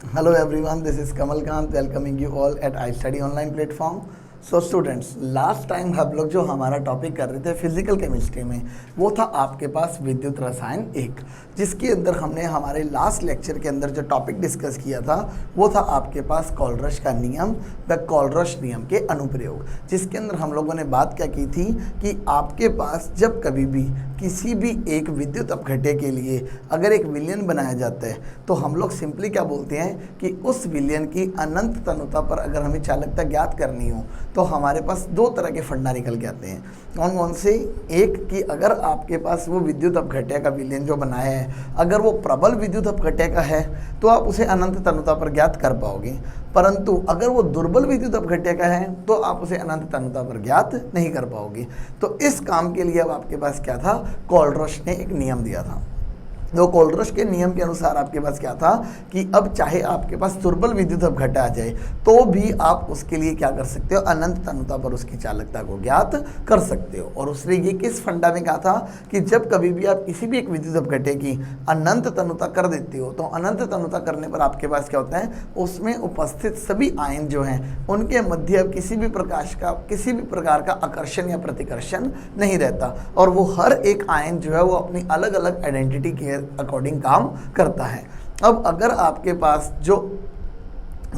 Hello everyone, this is Kamal Kant welcoming you all at iStudy online platform. So students, last time हम लोग जो हमारा topic कर रहे थे फिजिकल केमिस्ट्री में, वो था आपके पास विद्युत रसायन एक, जिसके अंदर हमने हमारे लास्ट लेक्चर के अंदर जो टॉपिक डिस्कस किया था वो था आपके पास कोलरश का नियम व कोलरश नियम के अनुप्रयोग, जिसके अंदर हम लोगों ने बात क्या की थी कि आपके पास जब कभी भी किसी भी एक विद्युत अपघट्य के लिए अगर एक विलयन बनाया जाता है तो हम लोग सिंपली क्या बोलते हैं कि उस विलयन की अनंत तनुता पर अगर हमें चालकता ज्ञात करनी हो तो हमारे पास दो तरह के फंडा निकल के आते हैं। कौन कौन से? एक कि अगर आपके पास वो विद्युत अपघट्य का विलयन जो बनाया है अगर वो प्रबल विद्युत अपघट्य का है तो आप उसे अनंत तनुता पर ज्ञात कर पाओगे, परंतु अगर वो दुर्बल विद्युत अपघट्य का है तो आप उसे अनंत तनुता पर ज्ञात नहीं कर पाओगे। तो इस काम के लिए अब आपके पास क्या था, कोलरश ने एक नियम दिया था। तो कोलरश के नियम के अनुसार आपके पास क्या था कि अब चाहे आपके पास दुर्बल विद्युत अपघट्य आ जाए तो भी आप उसके लिए क्या कर सकते हो, अनंत तनुता पर उसकी चालकता को ज्ञात कर सकते हो। और उसने ये किस फंडा में कहा था कि जब कभी भी आप किसी भी एक विद्युत अपघट्य की अनंत तनुता कर देते हो तो अनंत तनुता करने पर आपके पास क्या होता है, उसमें उपस्थित सभी आयन जो हैं उनके मध्य अब किसी भी प्रकार का आकर्षण या प्रतिकर्षण नहीं रहता और वो हर एक आयन जो है वो अपनी अलग अलग आइडेंटिटी के अकॉर्डिंग काम करता है। अब अगर आपके पास जो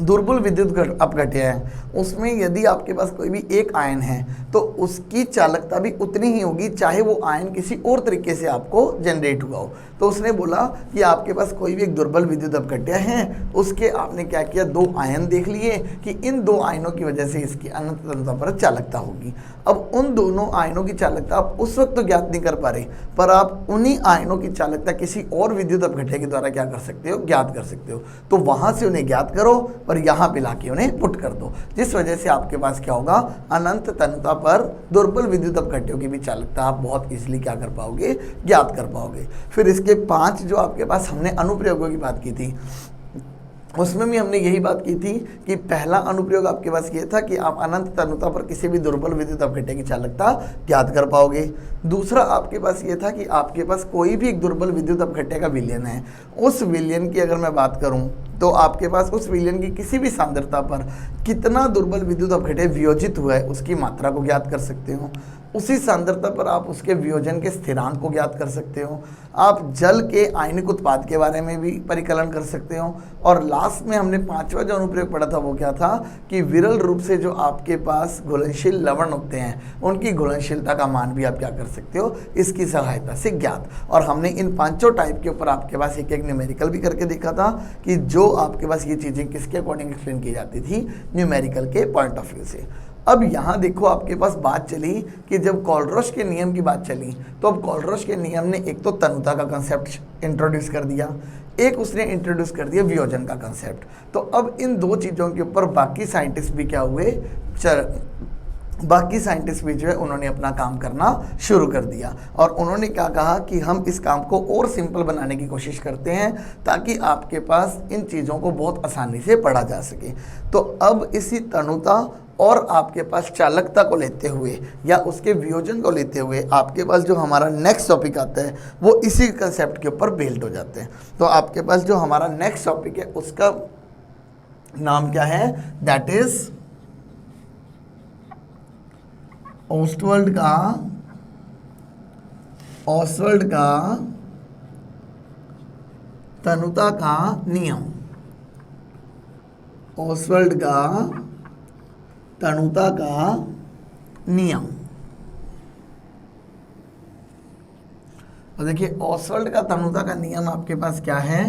दुर्बल विद्युत अपघट्य है उसमें यदि आपके पास कोई भी एक आयन है तो उसकी चालकता भी उतनी ही होगी चाहे वो आयन किसी और तरीके से आपको जनरेट हुआ हो। तो उसने बोला कि आपके पास कोई भी एक दुर्बल विद्युत अपघट्य है, उसके आपने क्या किया, दो आयन देख लिए कि इन दो आयनों की वजह से इसकी अनंत तनुता पर चालकता होगी। अब उन दोनों आयनों की चालकता आप उस वक्त तो ज्ञात नहीं कर पा रहे, पर आप उन्हीं आयनों की चालकता किसी और विद्युत अपघट्य के द्वारा क्या कर सकते हो, ज्ञात कर सकते हो। तो वहां से उन्हें ज्ञात करो और यहाँ पे लाके उन्हें पुट कर दो, जिस वजह से आपके पास क्या होगा, अनंत तनुता पर दुर्बल विद्युत अपघट्यों की भी चालकता आप बहुत इजीली क्या कर पाओगे, ज्ञात कर पाओगे। फिर इसके 5 जो आपके पास हमने अनुप्रयोगों की बात की थी उसमें भी हमने यही बात की थी कि पहला अनुप्रयोग आपके पास ये था कि आप अनंत तनुता पर किसी भी दुर्बल विद्युत अपघट्य की चालकता ज्ञात कर पाओगे। दूसरा आपके पास ये था कि आपके पास कोई भी एक दुर्बल विद्युत अपघट्य का विलयन है, उस विलयन की अगर मैं बात करूं तो आपके पास उस विलयन की किसी भी सांद्रता पर कितना दुर्बल विद्युत अपघट्य वियोजित हुआ है उसकी मात्रा को ज्ञात कर सकते हो। उसी सांद्रता पर आप उसके वियोजन के स्थिरांक को ज्ञात कर सकते हो। आप जल के आयनिक उत्पाद के बारे में भी परिकलन कर सकते हो। और लास्ट में हमने 5वां जो अनुप्रयोग पढ़ा था वो क्या था कि विरल रूप से जो आपके पास घुलनशील लवण होते हैं उनकी घुलनशीलता का मान भी आप क्या कर सकते हो, इसकी सहायता से ज्ञात। और हमने इन 5 टाइप के ऊपर आपके पास एक एक न्यूमेरिकल भी करके देखा था कि जो आपके पास ये चीज़ें किसके अकॉर्डिंग एक्सप्लेन की जाती थी, न्यूमेरिकल के पॉइंट ऑफ व्यू से। अब यहाँ देखो आपके पास बात चली कि जब कोलरश के नियम की बात चली तो अब कोलरश के नियम ने एक तो तनुता का कंसेप्ट इंट्रोड्यूस कर दिया, एक उसने इंट्रोड्यूस कर दिया वियोजन का कंसेप्ट। तो अब इन दो चीज़ों के ऊपर बाकी साइंटिस्ट भी क्या हुए, बाकी साइंटिस्ट भी जो है उन्होंने अपना काम करना शुरू कर दिया और उन्होंने क्या कहा कि हम इस काम को और सिंपल बनाने की कोशिश करते हैं ताकि आपके पास इन चीज़ों को बहुत आसानी से पढ़ा जा सके। तो अब इसी तनुता और आपके पास चालकता को लेते हुए या उसके वियोजन को लेते हुए आपके पास जो हमारा नेक्स्ट टॉपिक आता है वो इसी कंसेप्ट के ऊपर बेल्ट हो जाते हैं। तो आपके पास जो हमारा नेक्स्ट टॉपिक है उसका नाम क्या है, दैट इज ऑस्टवर्ल्ड का तनुता का नियम। ऑस्टवर्ल्ड का तनुता का नियम। और देखिए ऑस्टवर्ल्ड का तनुता का नियम आपके पास क्या है,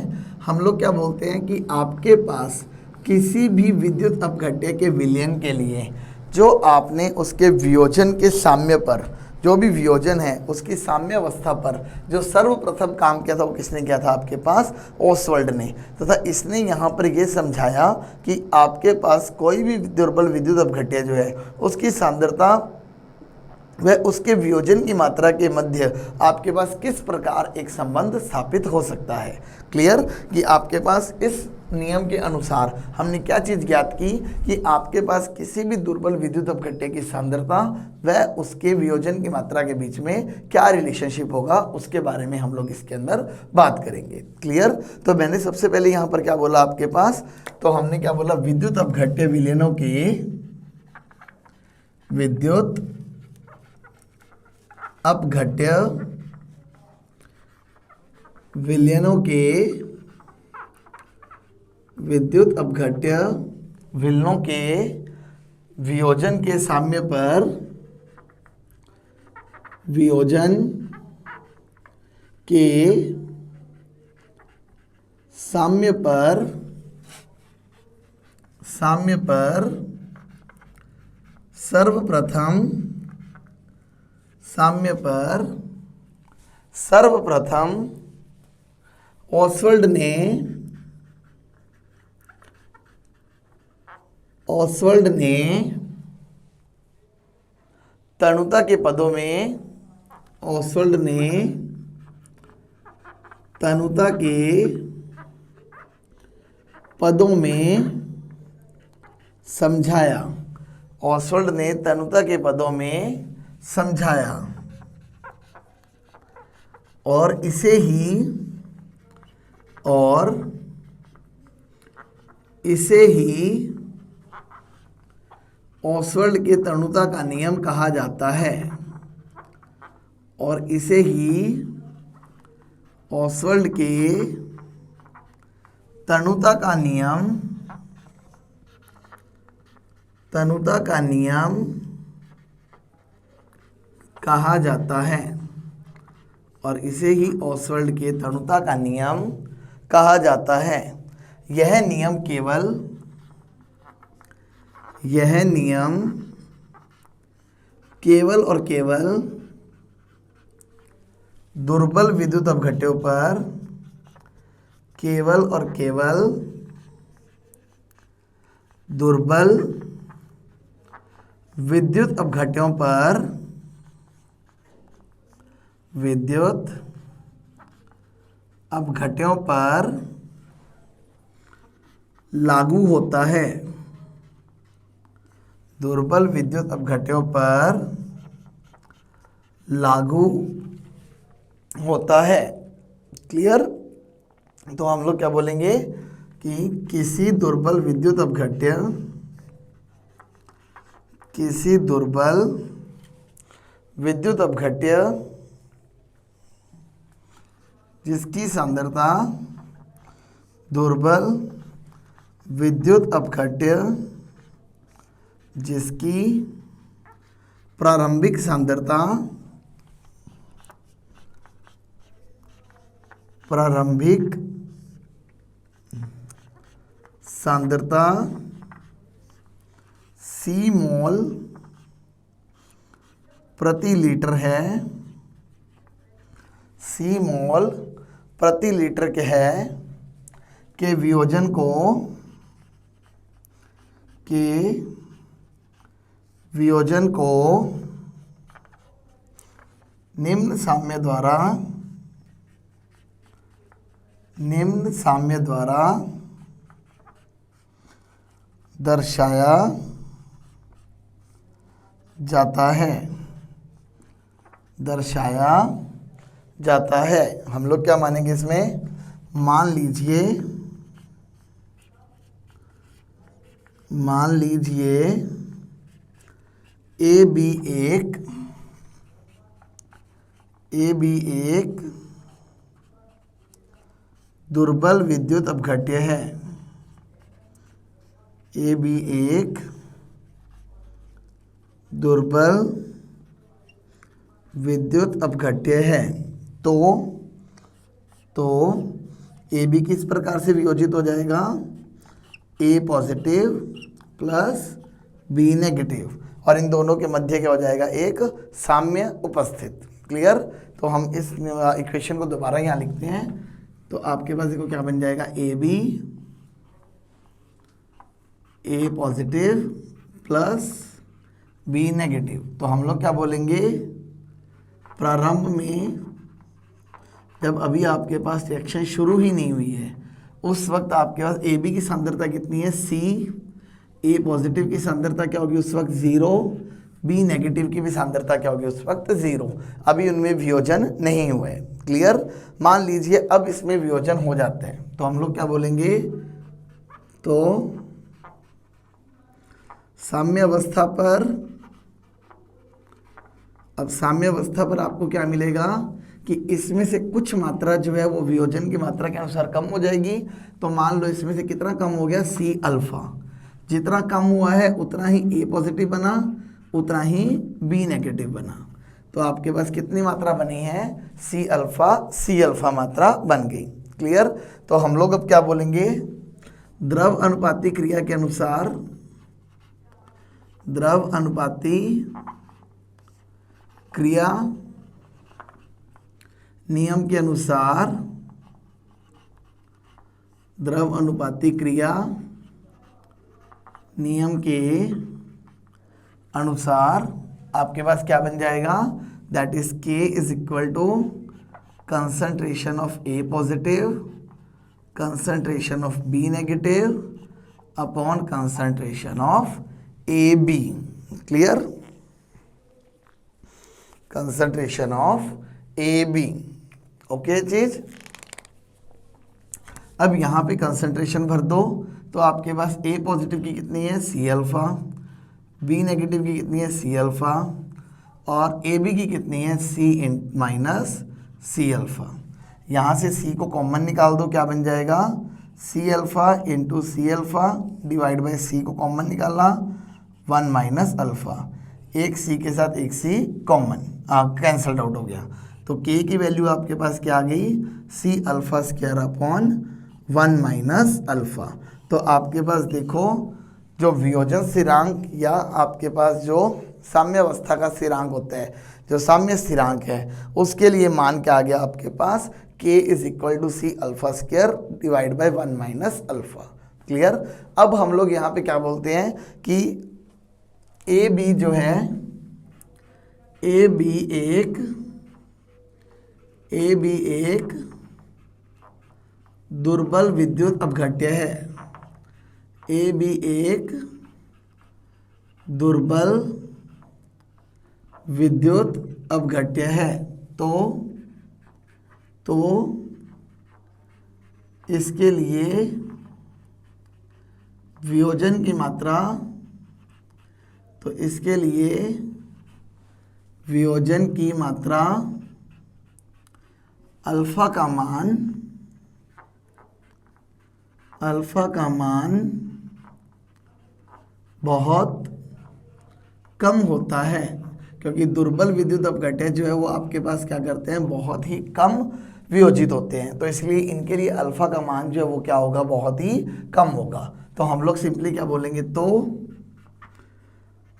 हम लोग क्या बोलते हैं कि आपके पास किसी भी विद्युत अपघट्य के विलयन के लिए जो आपने उसके वियोजन के साम्य पर, जो भी वियोजन है उसकी साम्य अवस्था पर जो सर्वप्रथम काम किया था वो किसने किया था, आपके पास ऑस्टवर्ल्ड ने। तथा इसने यहाँ पर ये समझाया कि आपके पास कोई भी दुर्बल विद्युत अपघट्य जो है उसकी सांद्रता वह उसके वियोजन की मात्रा के मध्य आपके पास किस प्रकार एक संबंध स्थापित हो सकता है। क्लियर कि आपके पास इस नियम के अनुसार हमने क्या चीज़ ज्ञात की कि आपके पास किसी भी दुर्बल विद्युत अपघट्य की सांद्रता व उसके वियोजन की मात्रा के बीच में क्या रिलेशनशिप होगा उसके बारे में हम लोग इसके अंदर बात करेंगे। क्लियर। तो मैंने सबसे पहले यहाँ पर क्या बोला आपके पास, तो हमने क्या बोला, विद्युत अपघट्य विलयनों के विद्युत अपघट्य विलयनों के वियोजन के साम्य पर सर्वप्रथम ओसवाल्ड ने तनुता के पदों में समझाया। ओसवाल्ड ने तनुता के पदों में समझाया और इसे ही ओसवाल्ड के तनुता का नियम कहा जाता है। और इसे ही ओसवाल्ड के तनुता का नियम कहा जाता है। और इसे ही ओसवाल्ड के तनुता का नियम कहा जाता है। यह नियम केवल और केवल दुर्बल विद्युत अपघट्यों पर लागू होता है। दुर्बल विद्युत अपघट्यों पर लागू होता है। क्लियर। तो हम लोग क्या बोलेंगे कि किसी दुर्बल विद्युत अपघट्य जिसकी सांद्रता जिसकी प्रारंभिक सांद्रता C मोल प्रति लीटर है, C मोल प्रति लीटर के वियोजन को निम्न साम्य द्वारा दर्शाया जाता है। हम लोग क्या मानेंगे इसमें, मान लीजिए ए बी एक दुर्बल विद्युत अपघट्य है। ए बी एक दुर्बल विद्युत अपघट्य है। तो ए बी किस प्रकार से वियोजित हो जाएगा, ए पॉजिटिव प्लस बी नेगेटिव, और इन दोनों के मध्य क्या हो जाएगा, एक साम्य उपस्थित। क्लियर। तो हम इस इक्वेशन को दोबारा यहाँ लिखते हैं। तो आपके पास देखो क्या बन जाएगा, A B A positive plus B negative. तो हम लोग क्या बोलेंगे, प्रारंभ में जब अभी आपके पास रिएक्शन शुरू ही नहीं हुई है उस वक्त आपके पास ए बी की सांद्रता कितनी है, सी। ए पॉजिटिव की सांद्रता क्या होगी उस वक्त, 0। बी नेगेटिव की भी सांद्रता क्या होगी उस वक्त, 0। अभी उनमें वियोजन नहीं हुआ है। क्लियर। मान लीजिए अब इसमें वियोजन हो जाते हैं तो हम लोग क्या बोलेंगे, तो साम्य अवस्था पर, अब साम्य अवस्था पर आपको क्या मिलेगा कि इसमें से कुछ मात्रा जो है वो वियोजन की मात्रा के अनुसार कम हो जाएगी। तो मान लो इसमें से कितना कम हो गया, सी अल्फा। जितना कम हुआ है उतना ही ए पॉजिटिव बना, उतना ही बी नेगेटिव बना। तो आपके पास कितनी मात्रा बनी है, सी अल्फा मात्रा बन गई। क्लियर। तो हम लोग अब क्या बोलेंगे, द्रव अनुपाती क्रिया के अनुसार, द्रव अनुपाती क्रिया नियम के अनुसार, द्रव अनुपाती क्रिया नियम के अनुसार आपके पास क्या बन जाएगा, that is K is equal to concentration of A positive, concentration of B negative upon concentration of AB। Clear. Concentration of AB। Okay चीज। अब यहाँ पे कंसंट्रेशन भर दो तो आपके पास A पॉजिटिव की कितनी है, C अल्फा, B नेगेटिव की कितनी है, C अल्फा, और AB की कितनी है, C माइनस C अल्फा। यहाँ से C को कॉमन निकाल दो, क्या बन जाएगा, C alpha into C alpha divide by C को कॉमन निकाला, 1 माइनस अल्फा। एक C के साथ एक C कॉमन कैंसल्ड आउट हो गया। तो K की वैल्यू आपके पास क्या आ गई, C alpha square upon 1 minus alpha. तो आपके पास देखो जो वियोजन स्थिरांक या आपके पास जो साम्य अवस्था का स्थिरांक होता है, जो साम्य स्थिरांक है, उसके लिए मान क्या आ गया आपके पास, K is equal to C alpha square divide by 1 minus alpha. Clear. अब हम लोग यहाँ पे क्या बोलते हैं कि ए बी जो है, ए बी एक दुर्बल विद्युत अपघट्य है। ए बी एक दुर्बल विद्युत अपघट्य है। तो इसके लिए वियोजन की मात्रा, तो इसके लिए वियोजन की मात्रा अल्फा का मान बहुत कम होता है, क्योंकि दुर्बल विद्युत अपघट्य जो है वो आपके पास क्या करते हैं, बहुत ही कम वियोजित होते हैं। तो इसलिए इनके लिए अल्फा का मान जो है वो क्या होगा, बहुत ही कम होगा। तो हम लोग सिंपली क्या बोलेंगे, तो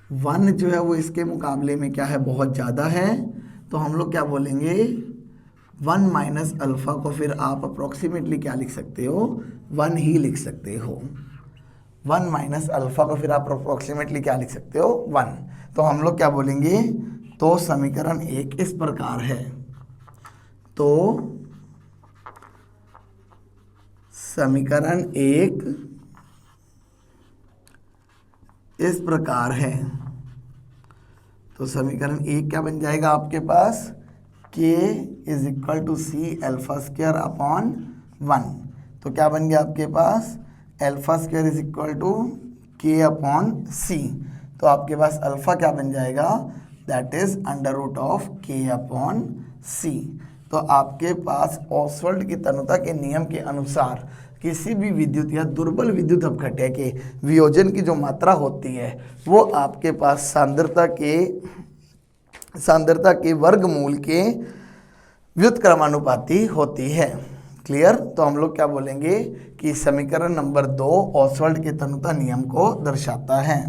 1 जो है वो इसके मुकाबले में क्या है, बहुत ज़्यादा है। तो हम लोग क्या बोलेंगे, 1 माइनस अल्फा को फिर आप अप्रोक्सीमेटली क्या लिख सकते हो, 1 ही लिख सकते हो। 1 माइनस अल्फा को फिर आप अप्रोक्सीमेटली क्या लिख सकते हो, 1। तो हम लोग क्या बोलेंगे, तो समीकरण 1 इस प्रकार है। तो समीकरण 1 इस प्रकार है। तो समीकरण 1 क्या बन जाएगा आपके पास, K is equal to C alpha square upon 1। तो क्या बन गया आपके पास, alpha square is equal to K upon C। तो आपके पास अल्फा क्या बन जाएगा, that is under root of K upon C। तो आपके पास ऑसवाल्ड की तनुता के नियम के अनुसार किसी भी विद्युत या दुर्बल विद्युत अपघट्य के वियोजन की जो मात्रा होती है वो आपके पास सांद्रता के वर्गमूल के व्युत्क्रमानुपाती होती है। क्लियर। तो हम लोग क्या बोलेंगे कि समीकरण नंबर 2 ऑसवाल्ड के तनुता नियम को दर्शाता है।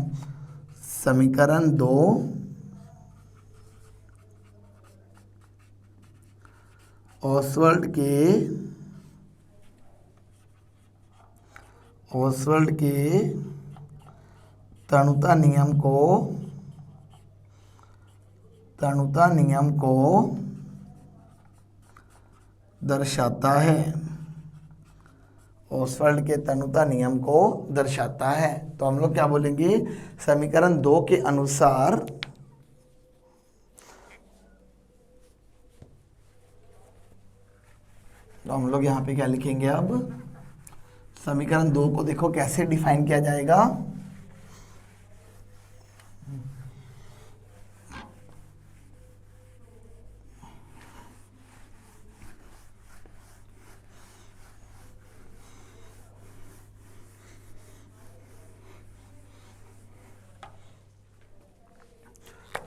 समीकरण 2 ऑसवाल्ड के तनुता नियम को तनुता नियम को दर्शाता है। ओसवाल्ड के तनुता नियम को दर्शाता है। तो हम लोग क्या बोलेंगे, समीकरण 2 के अनुसार तो हम लोग यहाँ पे क्या लिखेंगे, अब समीकरण 2 को देखो कैसे डिफाइन किया जाएगा।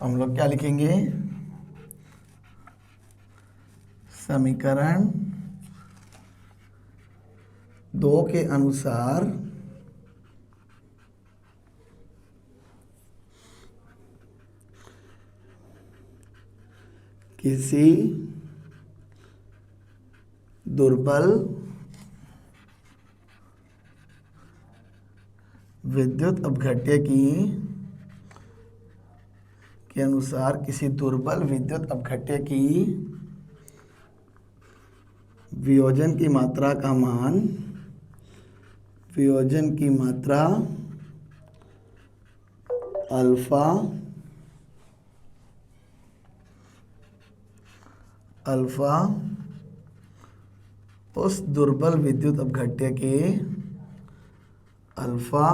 हम लोग क्या लिखेंगे, समीकरण 2 के अनुसार किसी दुर्बल विद्युत अपघट्य के अनुसार किसी दुर्बल विद्युत अपघट्य की वियोजन की मात्रा का मान, वियोजन की मात्रा अल्फा उस दुर्बल विद्युत अपघट्य के अल्फा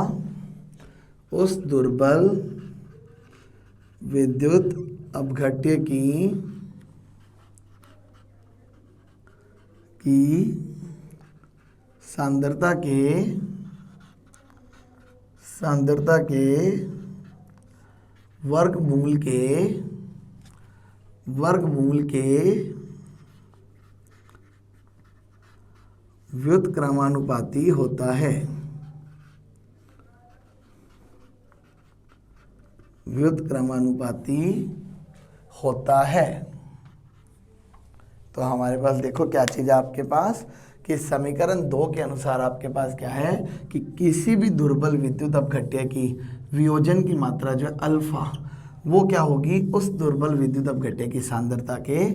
उस दुर्बल विद्युत अपघट्य की सांद्रता के वर्गमूल के व्युत्क्रमानुपाती होता है। व्युत्क्रमानुपाती होता है। तो हमारे पास देखो क्या चीज़ है आपके पास, कि समीकरण 2 के अनुसार आपके पास क्या है कि किसी भी दुर्बल विद्युत अपघट्य की वियोजन की मात्रा जो है अल्फा, वो क्या होगी, उस दुर्बल विद्युत अपघट्य की सांद्रता के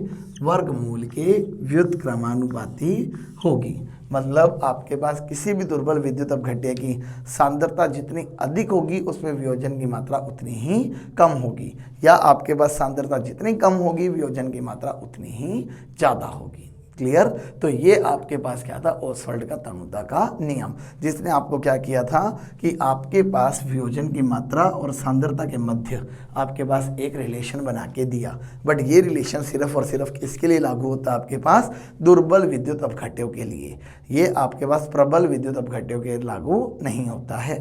वर्गमूल के व्युत्क्रमानुपाती होगी। मतलब आपके पास किसी भी दुर्बल विद्युत अपघट्य की सांद्रता जितनी अधिक होगी उसमें वियोजन की मात्रा उतनी ही कम होगी, या आपके पास सांद्रता जितनी कम होगी वियोजन की मात्रा उतनी ही ज़्यादा होगी। क्लियर। तो ये आपके पास क्या था, ओसवाल्ड का तनुता का नियम, जिसने आपको क्या किया था कि आपके पास वियोजन की मात्रा और सांद्रता के मध्य आपके पास एक रिलेशन बना के दिया। बट ये रिलेशन सिर्फ और सिर्फ किसके लिए लागू होता है, आपके पास दुर्बल विद्युत अपघट्यों के लिए। ये आपके पास प्रबल विद्युत अपघट्यों के लागू नहीं होता है।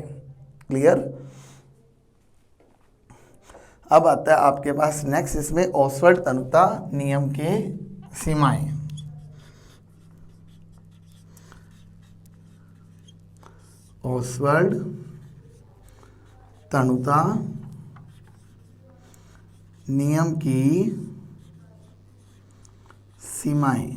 क्लियर। अब आता है आपके पास नेक्स्ट, इसमें ओसवाल्ड तनुता नियम के सीमाएं। ओसवाल्ड तनुता नियम की सीमाएं।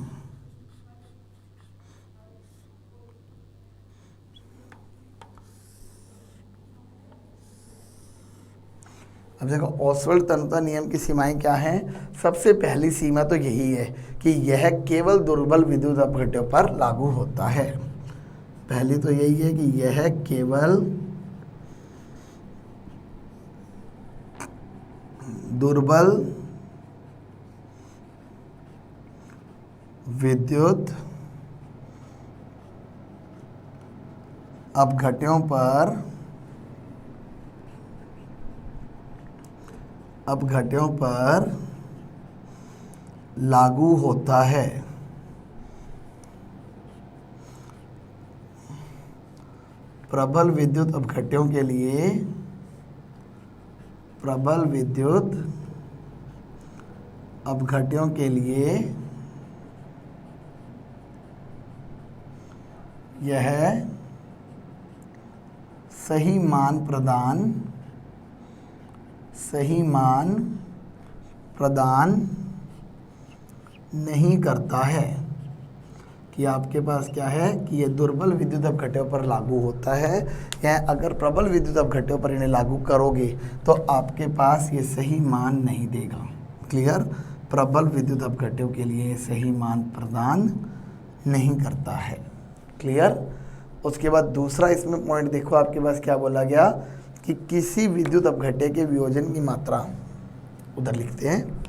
अब देखो ओसवाल्ड तनुता नियम की सीमाएं क्या हैं। सबसे पहली सीमा तो यही है कि यह केवल दुर्बल विद्युत अपघट्यों पर लागू होता है। पहली तो यही है कि यह केवल दुर्बल विद्युत अपघट्यों पर लागू होता है। प्रबल विद्युत अपघट्यों के लिए यह सही मान प्रदान नहीं करता है। कि आपके पास क्या है कि ये दुर्बल विद्युत अपघट्यों पर लागू होता है, या अगर प्रबल विद्युत अपघट्यों पर इन्हें लागू करोगे तो आपके पास ये सही मान नहीं देगा। क्लियर, प्रबल विद्युत अपघट्यों के लिए सही मान प्रदान नहीं करता है। क्लियर। उसके बाद दूसरा इसमें पॉइंट देखो आपके पास क्या बोला गया कि किसी विद्युत अपघट्य के वियोजन की मात्रा, उधर लिखते हैं,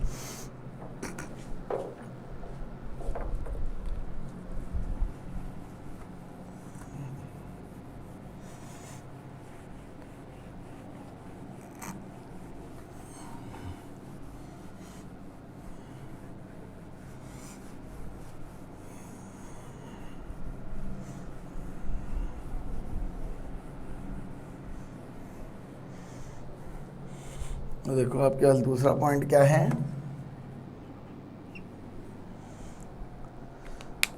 तो देखो आपके पास दूसरा पॉइंट क्या है,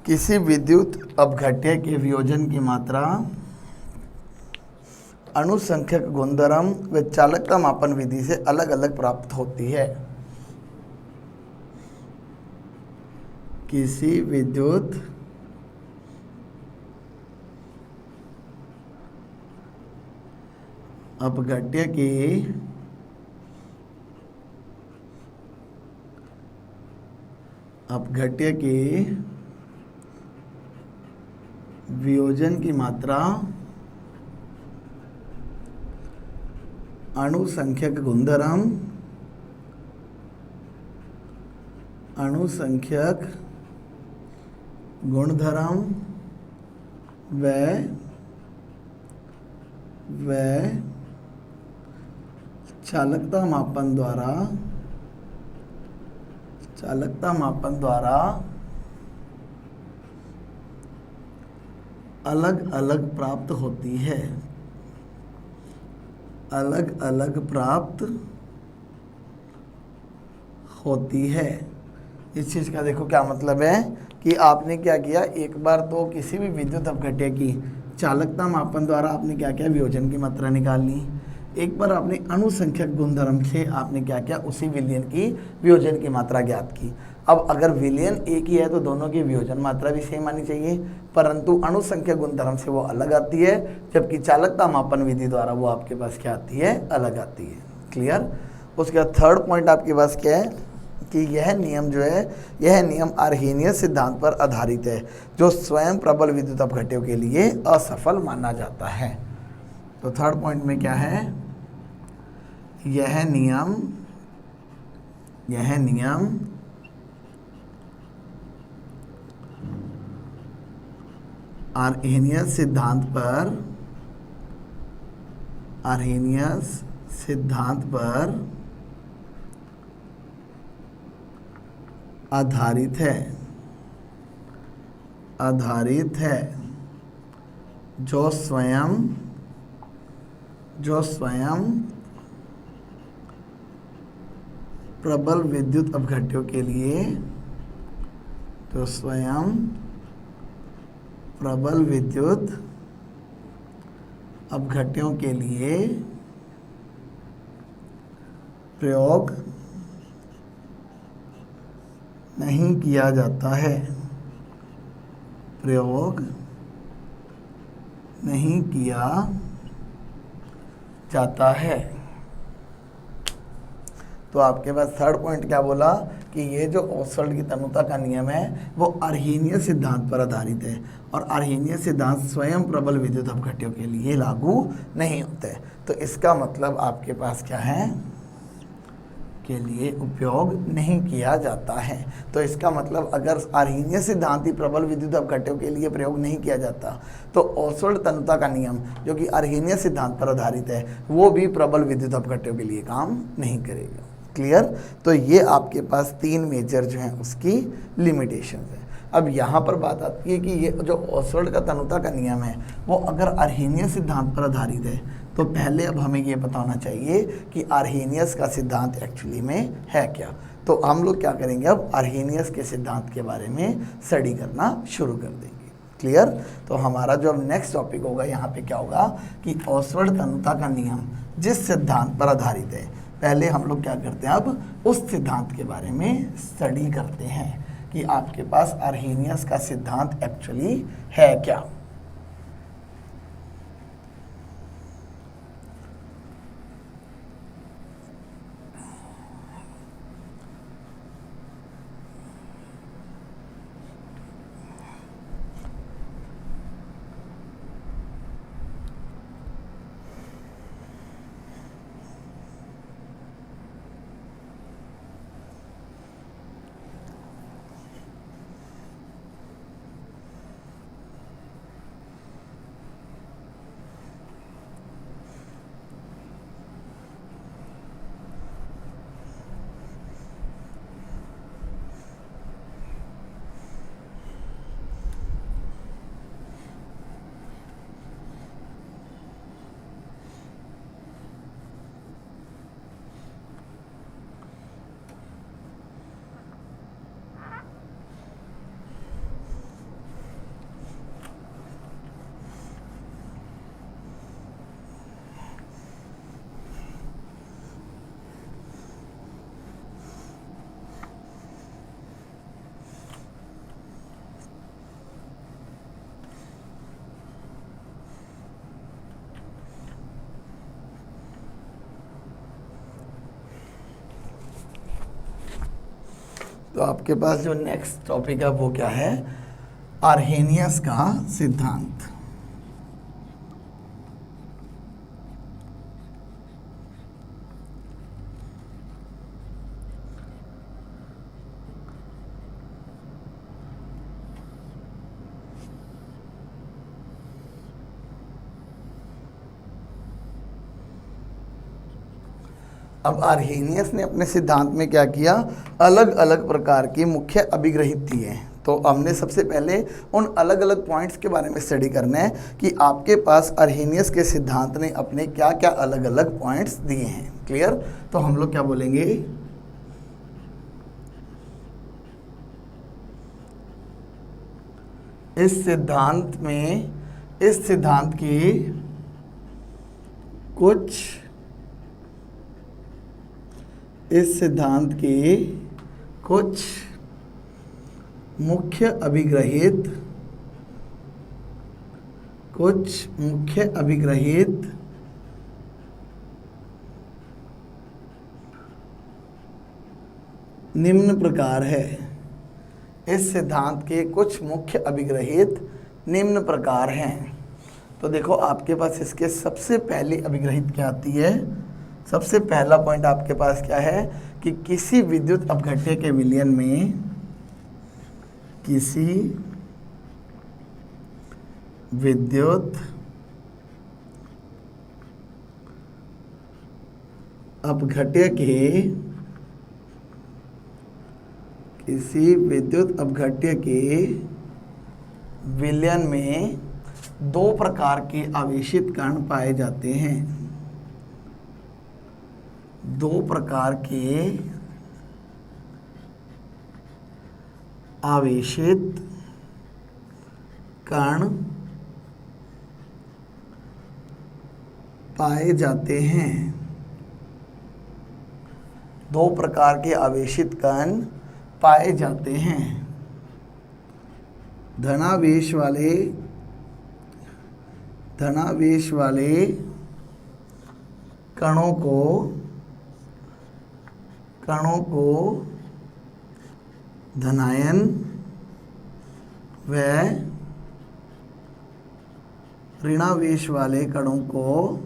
किसी विद्युत अपघट्य के वियोजन की मात्रा अणुसंख्यक गुणधर्म व चालकता मापन विधि से अलग अलग प्राप्त होती है। किसी विद्युत अपघट्य की वियोजन की मात्रा अणुसंख्यक गुणधर्म व चालकता मापन द्वारा अलग अलग प्राप्त होती है। इस चीज़ का देखो क्या मतलब है कि आपने क्या किया, एक बार तो किसी भी विद्युत अपघट्य की चालकता मापन द्वारा आपने क्या किया, वियोजन की मात्रा निकाल ली। एक बार आपने अणुसंख्यक गुणधर्म से आपने क्या किया, उसी विलयन की वियोजन की मात्रा ज्ञात की। अब अगर विलयन एक ही है तो दोनों की वियोजन मात्रा भी सेम आनी चाहिए, परंतु अणुसंख्यक गुणधर्म से वो अलग आती है, जबकि चालकता मापन विधि द्वारा वो आपके पास क्या आती है, अलग आती है। क्लियर। उसके बाद थर्ड पॉइंट आपके पास क्या है कि यह नियम जो है, यह नियम अर्हेनियस सिद्धांत पर आधारित है, जो स्वयं प्रबल विद्युत अपघट्यों के लिए असफल माना जाता है। तो थर्ड पॉइंट में क्या है, यह नियम अर्हेनियस सिद्धांत पर आधारित है, जो स्वयं प्रबल विद्युत अपघट्यों के लिए, प्रयोग नहीं किया जाता है। तो आपके पास थर्ड पॉइंट क्या बोला कि ये जो ओसवाल्ड की तनुता का नियम है वो अर्हेनियस सिद्धांत पर आधारित है, और अर्हेनियस सिद्धांत स्वयं प्रबल विद्युत अपघट्यों के लिए लागू नहीं होते। तो इसका मतलब आपके पास क्या है, के लिए उपयोग नहीं किया जाता है। तो इसका मतलब अगर अर्हेनियस सिद्धांत ही प्रबल विद्युत अपघट्यों के लिए प्रयोग नहीं किया जाता, तो ओसवाल्ड तनुता का नियम जो कि अर्हेनियस सिद्धांत पर आधारित है वो भी प्रबल विद्युत अपघट्यों के लिए काम नहीं करेगा। क्लियर। तो ये आपके पास तीन मेजर जो हैं उसकी लिमिटेशंस है। अब यहाँ पर बात आती है कि ये जो ओसवाल्ड का तनुता का नियम है वो अगर अर्हेनियस सिद्धांत पर आधारित है, तो पहले अब हमें ये पता होना चाहिए कि अर्हेनियस का सिद्धांत एक्चुअली में है क्या। तो हम लोग क्या करेंगे, अब अर्हेनियस के सिद्धांत के बारे में स्टडी करना शुरू कर देंगे। क्लियर। तो हमारा जो अब नेक्स्ट टॉपिक होगा यहाँ पे क्या होगा कि ओसवाल्ड तनुता का नियम जिस सिद्धांत पर आधारित है, पहले हम लोग क्या करते हैं, अब उस सिद्धांत के बारे में स्टडी करते हैं कि आपके पास अर्हेनियस का सिद्धांत एक्चुअली है क्या। तो आपके पास जो नेक्स्ट टॉपिक है वो क्या है, आर्हेनियस का सिद्धांत। अब आर्हेनियस ने अपने सिद्धांत में क्या किया, अलग अलग प्रकार की मुख्य अभिग्रहित दिए हैं। तो हमने सबसे पहले उन अलग अलग पॉइंट्स के बारे में स्टडी करना है कि आपके पास आर्हेनियस के सिद्धांत ने अपने क्या क्या अलग अलग पॉइंट्स दिए हैं। क्लियर? तो हम लोग क्या बोलेंगे, इस सिद्धांत के कुछ मुख्य अभिग्रहित निम्न प्रकार है। इस सिद्धांत के कुछ मुख्य अभिग्रहित निम्न प्रकार हैं। तो देखो आपके पास इसके सबसे पहली अभिग्रहित क्या आती है, सबसे पहला पॉइंट आपके पास क्या है कि किसी विद्युत अपघट्य के विलयन में किसी विद्युत अपघट्य के विलयन में दो प्रकार के आवेशित कण पाए जाते हैं। दो प्रकार के आवेशित कण पाए जाते हैं। दो प्रकार के आवेशित कण पाए जाते हैं। धनावेश वाले कणों को धनायन व ऋणावेश वाले कणों को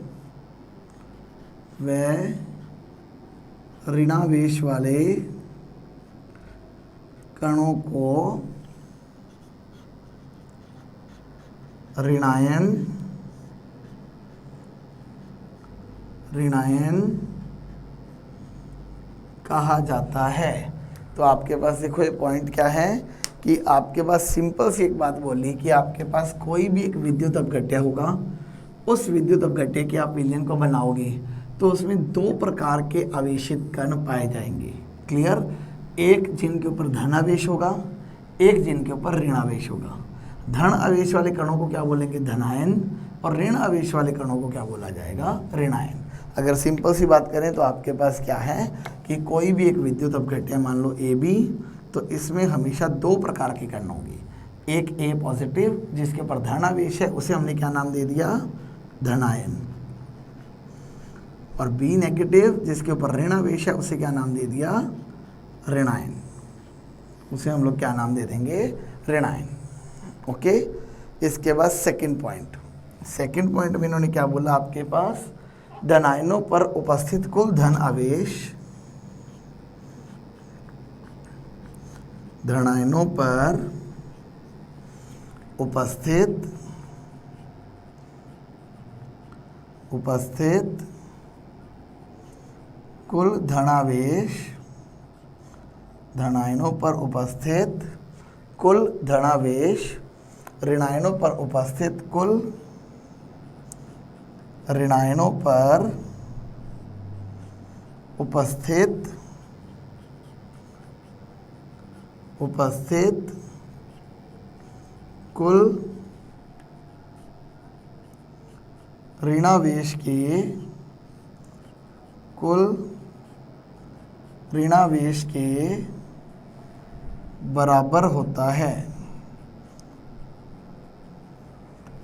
ऋणायन कहा जाता है। तो आपके पास देखो ये पॉइंट क्या है कि आपके पास सिंपल सी एक बात बोली कि आपके पास कोई भी एक विद्युत अपघट्य होगा, उस विद्युत अपघट्य के आप विलयन को बनाओगे तो उसमें दो प्रकार के आवेशित कण पाए जाएंगे। क्लियर? एक जिनके ऊपर धनावेश होगा, एक जिनके ऊपर ऋणावेश होगा। धन आवेश वाले कणों को क्या बोलेंगे, धनायन, और ऋण आवेश वाले कणों को क्या बोला जाएगा, ऋणायन। अगर सिंपल सी बात करें तो आपके पास क्या है कि कोई भी एक विद्युत अपघट्य मान लो ए बी, तो इसमें हमेशा दो प्रकार के कण होंगे। एक ए पॉजिटिव जिसके ऊपर धन आवेश है, उसे हमने क्या नाम दे दिया, धनायन, और बी नेगेटिव जिसके ऊपर ऋण आवेश है, उसे क्या नाम दे दिया, ऋणायन। उसे हम लोग क्या नाम दे देंगे, ऋणायन। ओके, इसके बाद सेकंड पॉइंट में इन्होंने क्या बोला, आपके पास धनायनों पर उपस्थित कुल धन आवेश, धनायनों पर उपस्थित कुल धनावेश, धनायनों पर उपस्थित कुल धनावेश, ऋणायनों पर उपस्थित कुल ऋणायनों पर उपस्थित कुल ऋणावेश के बराबर होता है।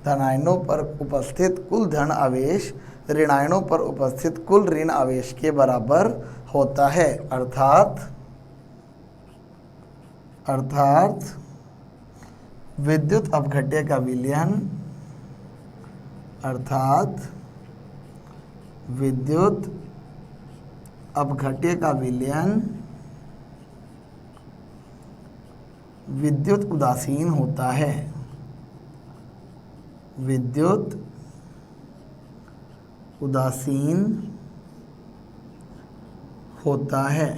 धनायनों पर उपस्थित कुल धन आवेश ऋणायनों पर उपस्थित कुल ऋण आवेश के बराबर होता है। अर्थात अर्थात विद्युत अपघट्य का विलयन, अर्थात विद्युत अपघट्य का विलयन विद्युत उदासीन होता है, विद्युत उदासीन होता है,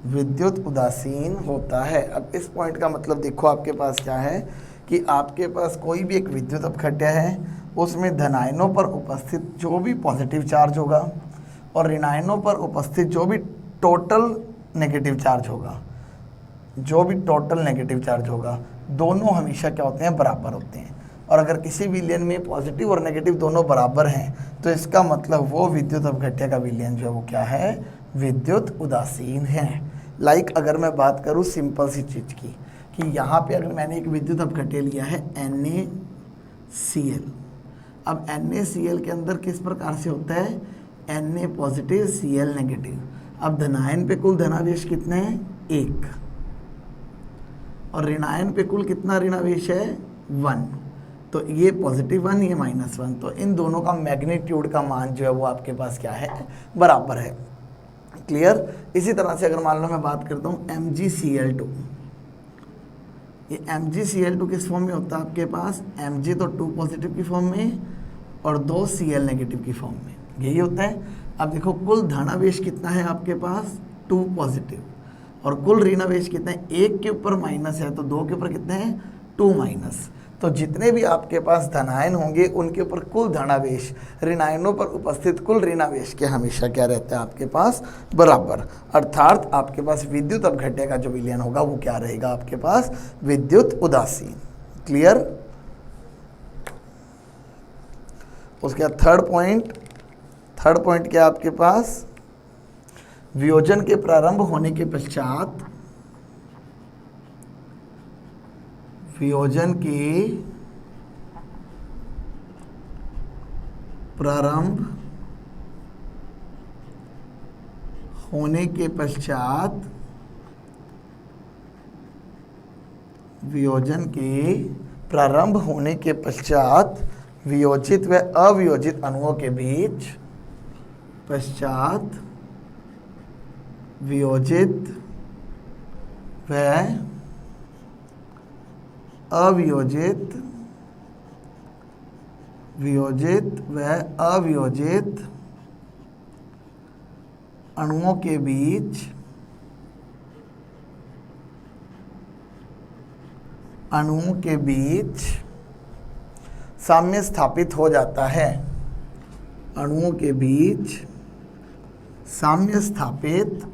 विद्युत उदासीन होता है। अब इस पॉइंट का मतलब देखो आपके पास क्या है कि आपके पास कोई भी एक विद्युत अपघट्य है, उसमें धनायनों पर उपस्थित जो भी पॉजिटिव चार्ज होगा और ऋणायनों पर उपस्थित जो भी टोटल नेगेटिव चार्ज होगा, जो भी टोटल नेगेटिव चार्ज होगा, दोनों हमेशा क्या होते हैं, बराबर होते हैं। और अगर किसी विलयन में पॉजिटिव और नेगेटिव दोनों बराबर हैं तो इसका मतलब वो विद्युत अपघट्य का विलयन जो है वो क्या है, विद्युत उदासीन है। लाइक अगर मैं बात करूँ सिंपल सी चीज़ की कि यहाँ पे अगर मैंने एक विद्युत अपघट्य लिया है NaCl, अब NaCl के अंदर किस प्रकार से होता है, Na पॉजिटिव Cl नेगेटिव। अब धनायन पे कुल धनावेश कितने हैं, 1, और ऋणायन पे कुल कितना ऋणावेश है, 1। तो ये पॉजिटिव 1, ये -1, तो इन दोनों का मैग्नीट्यूड का मान जो है वो आपके पास क्या है, बराबर है। क्लियर। इसी तरह से अगर मान लो मैं बात करता हूँ MgCl2, ये MgCl2 किस फॉर्म में होता है आपके पास, Mg तो 2 पॉजिटिव की फॉर्म में और 2 Cl नेगेटिव की फॉर्म में, यही होता है। अब देखो कुल धनावेश कितना है आपके पास, 2 पॉजिटिव, और कुल ऋणावेश कितना है, 1 के ऊपर माइनस है तो 2 के ऊपर कितने हैं, 2 माइनस। तो जितने भी आपके पास धनायन होंगे उनके ऊपर कुल धनावेश ऋणायनों पर उपस्थित कुल ऋणावेश के हमेशा क्या रहता है आपके पास, बराबर। अर्थात आपके पास विद्युत अपघट्य का जो विलयन होगा वो क्या रहेगा आपके पास, विद्युत उदासीन। क्लियर। उसके बाद थर्ड पॉइंट क्या आपके पास, वियोजन के प्रारंभ होने के पश्चात, वियोजन के प्रारंभ होने के पश्चात, वियोजन के प्रारंभ होने के पश्चात वियोजित व अवियोजित अणुओं के बीच, पश्चात वियोजित व अवियोजित, वियोजित व अवियोजित अणुओं के बीच, अणुओं के बीच साम्य स्थापित हो जाता है, अणुओं के बीच साम्य स्थापित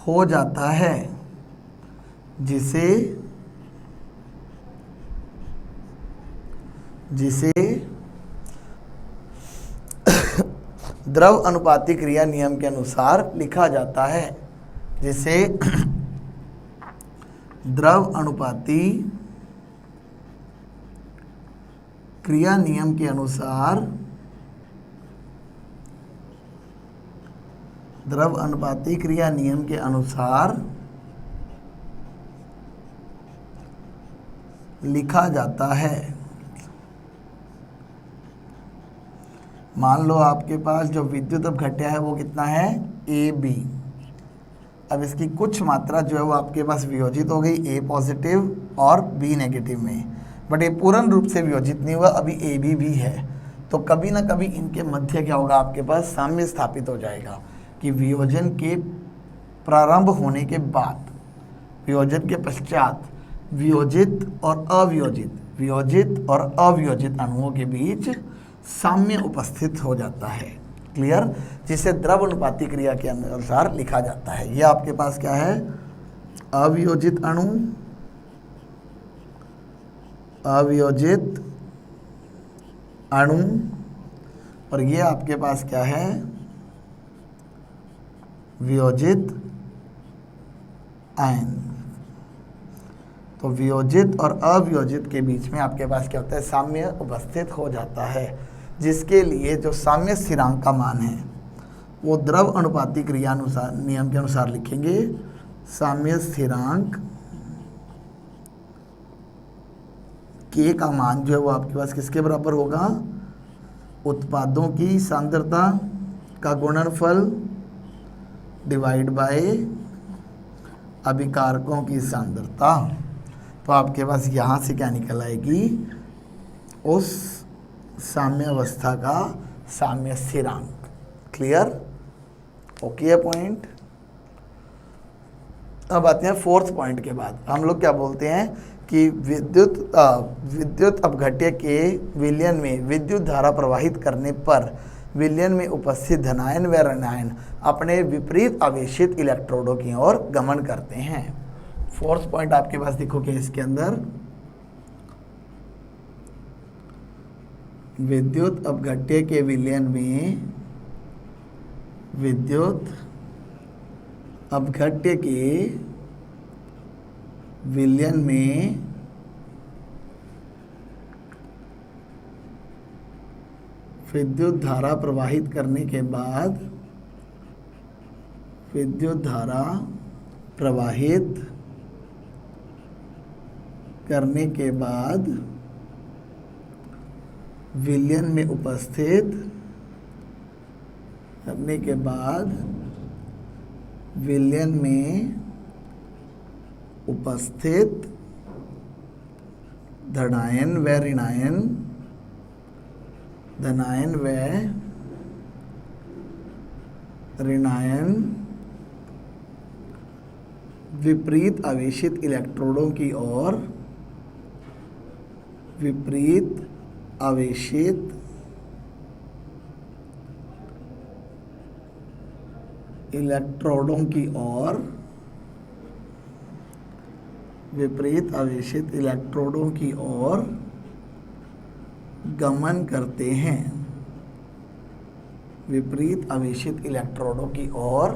हो जाता है, जिसे द्रव अनुपाती क्रिया नियम के अनुसार लिखा जाता है, जिसे द्रव अनुपाती क्रिया नियम के अनुसार, द्रव अनुपाती क्रिया नियम के अनुसार लिखा जाता है। मान लो आपके पास जो विद्युत अपघट्य है वो कितना है, AB। अब इसकी कुछ मात्रा जो है वो आपके पास वियोजित हो गई A पॉजिटिव और B नेगेटिव में, बट ये पूर्ण रूप से वियोजित नहीं हुआ, अभी AB भी है। तो कभी ना कभी इनके मध्य क्या होगा, आपके पास साम्य स्थापित हो जाएगा कि वियोजन के प्रारंभ होने के बाद, वियोजन के पश्चात वियोजित और अवियोजित, वियोजित और अवियोजित अणुओं के बीच साम्य उपस्थित हो जाता है। क्लियर। जिसे द्रव अनुपाती क्रिया के अनुसार लिखा जाता है। यह आपके पास क्या है, अवियोजित अणु, अवियोजित अणु, और ये आपके पास क्या है, वियोजित आयन। तो वियोजित और अवियोजित के बीच में आपके पास क्या होता है, साम्य उपस्थित हो जाता है, जिसके लिए जो साम्य स्थिरांक का मान है वो द्रव अनुपाती क्रिया अनुसार नियम के अनुसार लिखेंगे। साम्य स्थिरांक के का मान जो है वो आपके पास किसके बराबर होगा? उत्पादों की सांद्रता का गुणनफल डिवाइड बाय अभिकारकों की सांद्रता। तो आपके पास यहाँ से क्या निकल आएगी? उस साम्य अवस्था का साम्य स्थिरांक। क्लियर? ओके है पॉइंट। अब आते हैं फोर्थ पॉइंट के बाद। हम लोग क्या बोलते हैं कि विद्युत अपघट्य के विलयन में विद्युत धारा प्रवाहित करने पर विलयन में उपस्थित धनायन व ऋणायन अपने विपरीत आवेशित इलेक्ट्रोडों की ओर गमन करते हैं। फोर्थ पॉइंट आपके पास देखोगे इसके अंदर, विद्युत अपघट्य के विलयन में विद्युत अपघट्य के विलयन में विद्युत धारा प्रवाहित करने के बाद विद्युत धारा प्रवाहित करने के बाद विलयन में उपस्थित करने के बाद विलयन में उपस्थित धनायन व ऋणायन धनायन व ऋणायन विपरीत आवेशित इलेक्ट्रोडों की ओर विपरीत आवेशित इलेक्ट्रोडों की ओर विपरीत आवेशित इलेक्ट्रोडों की ओर गमन करते हैं। विपरीत आवेशित इलेक्ट्रोडों की ओर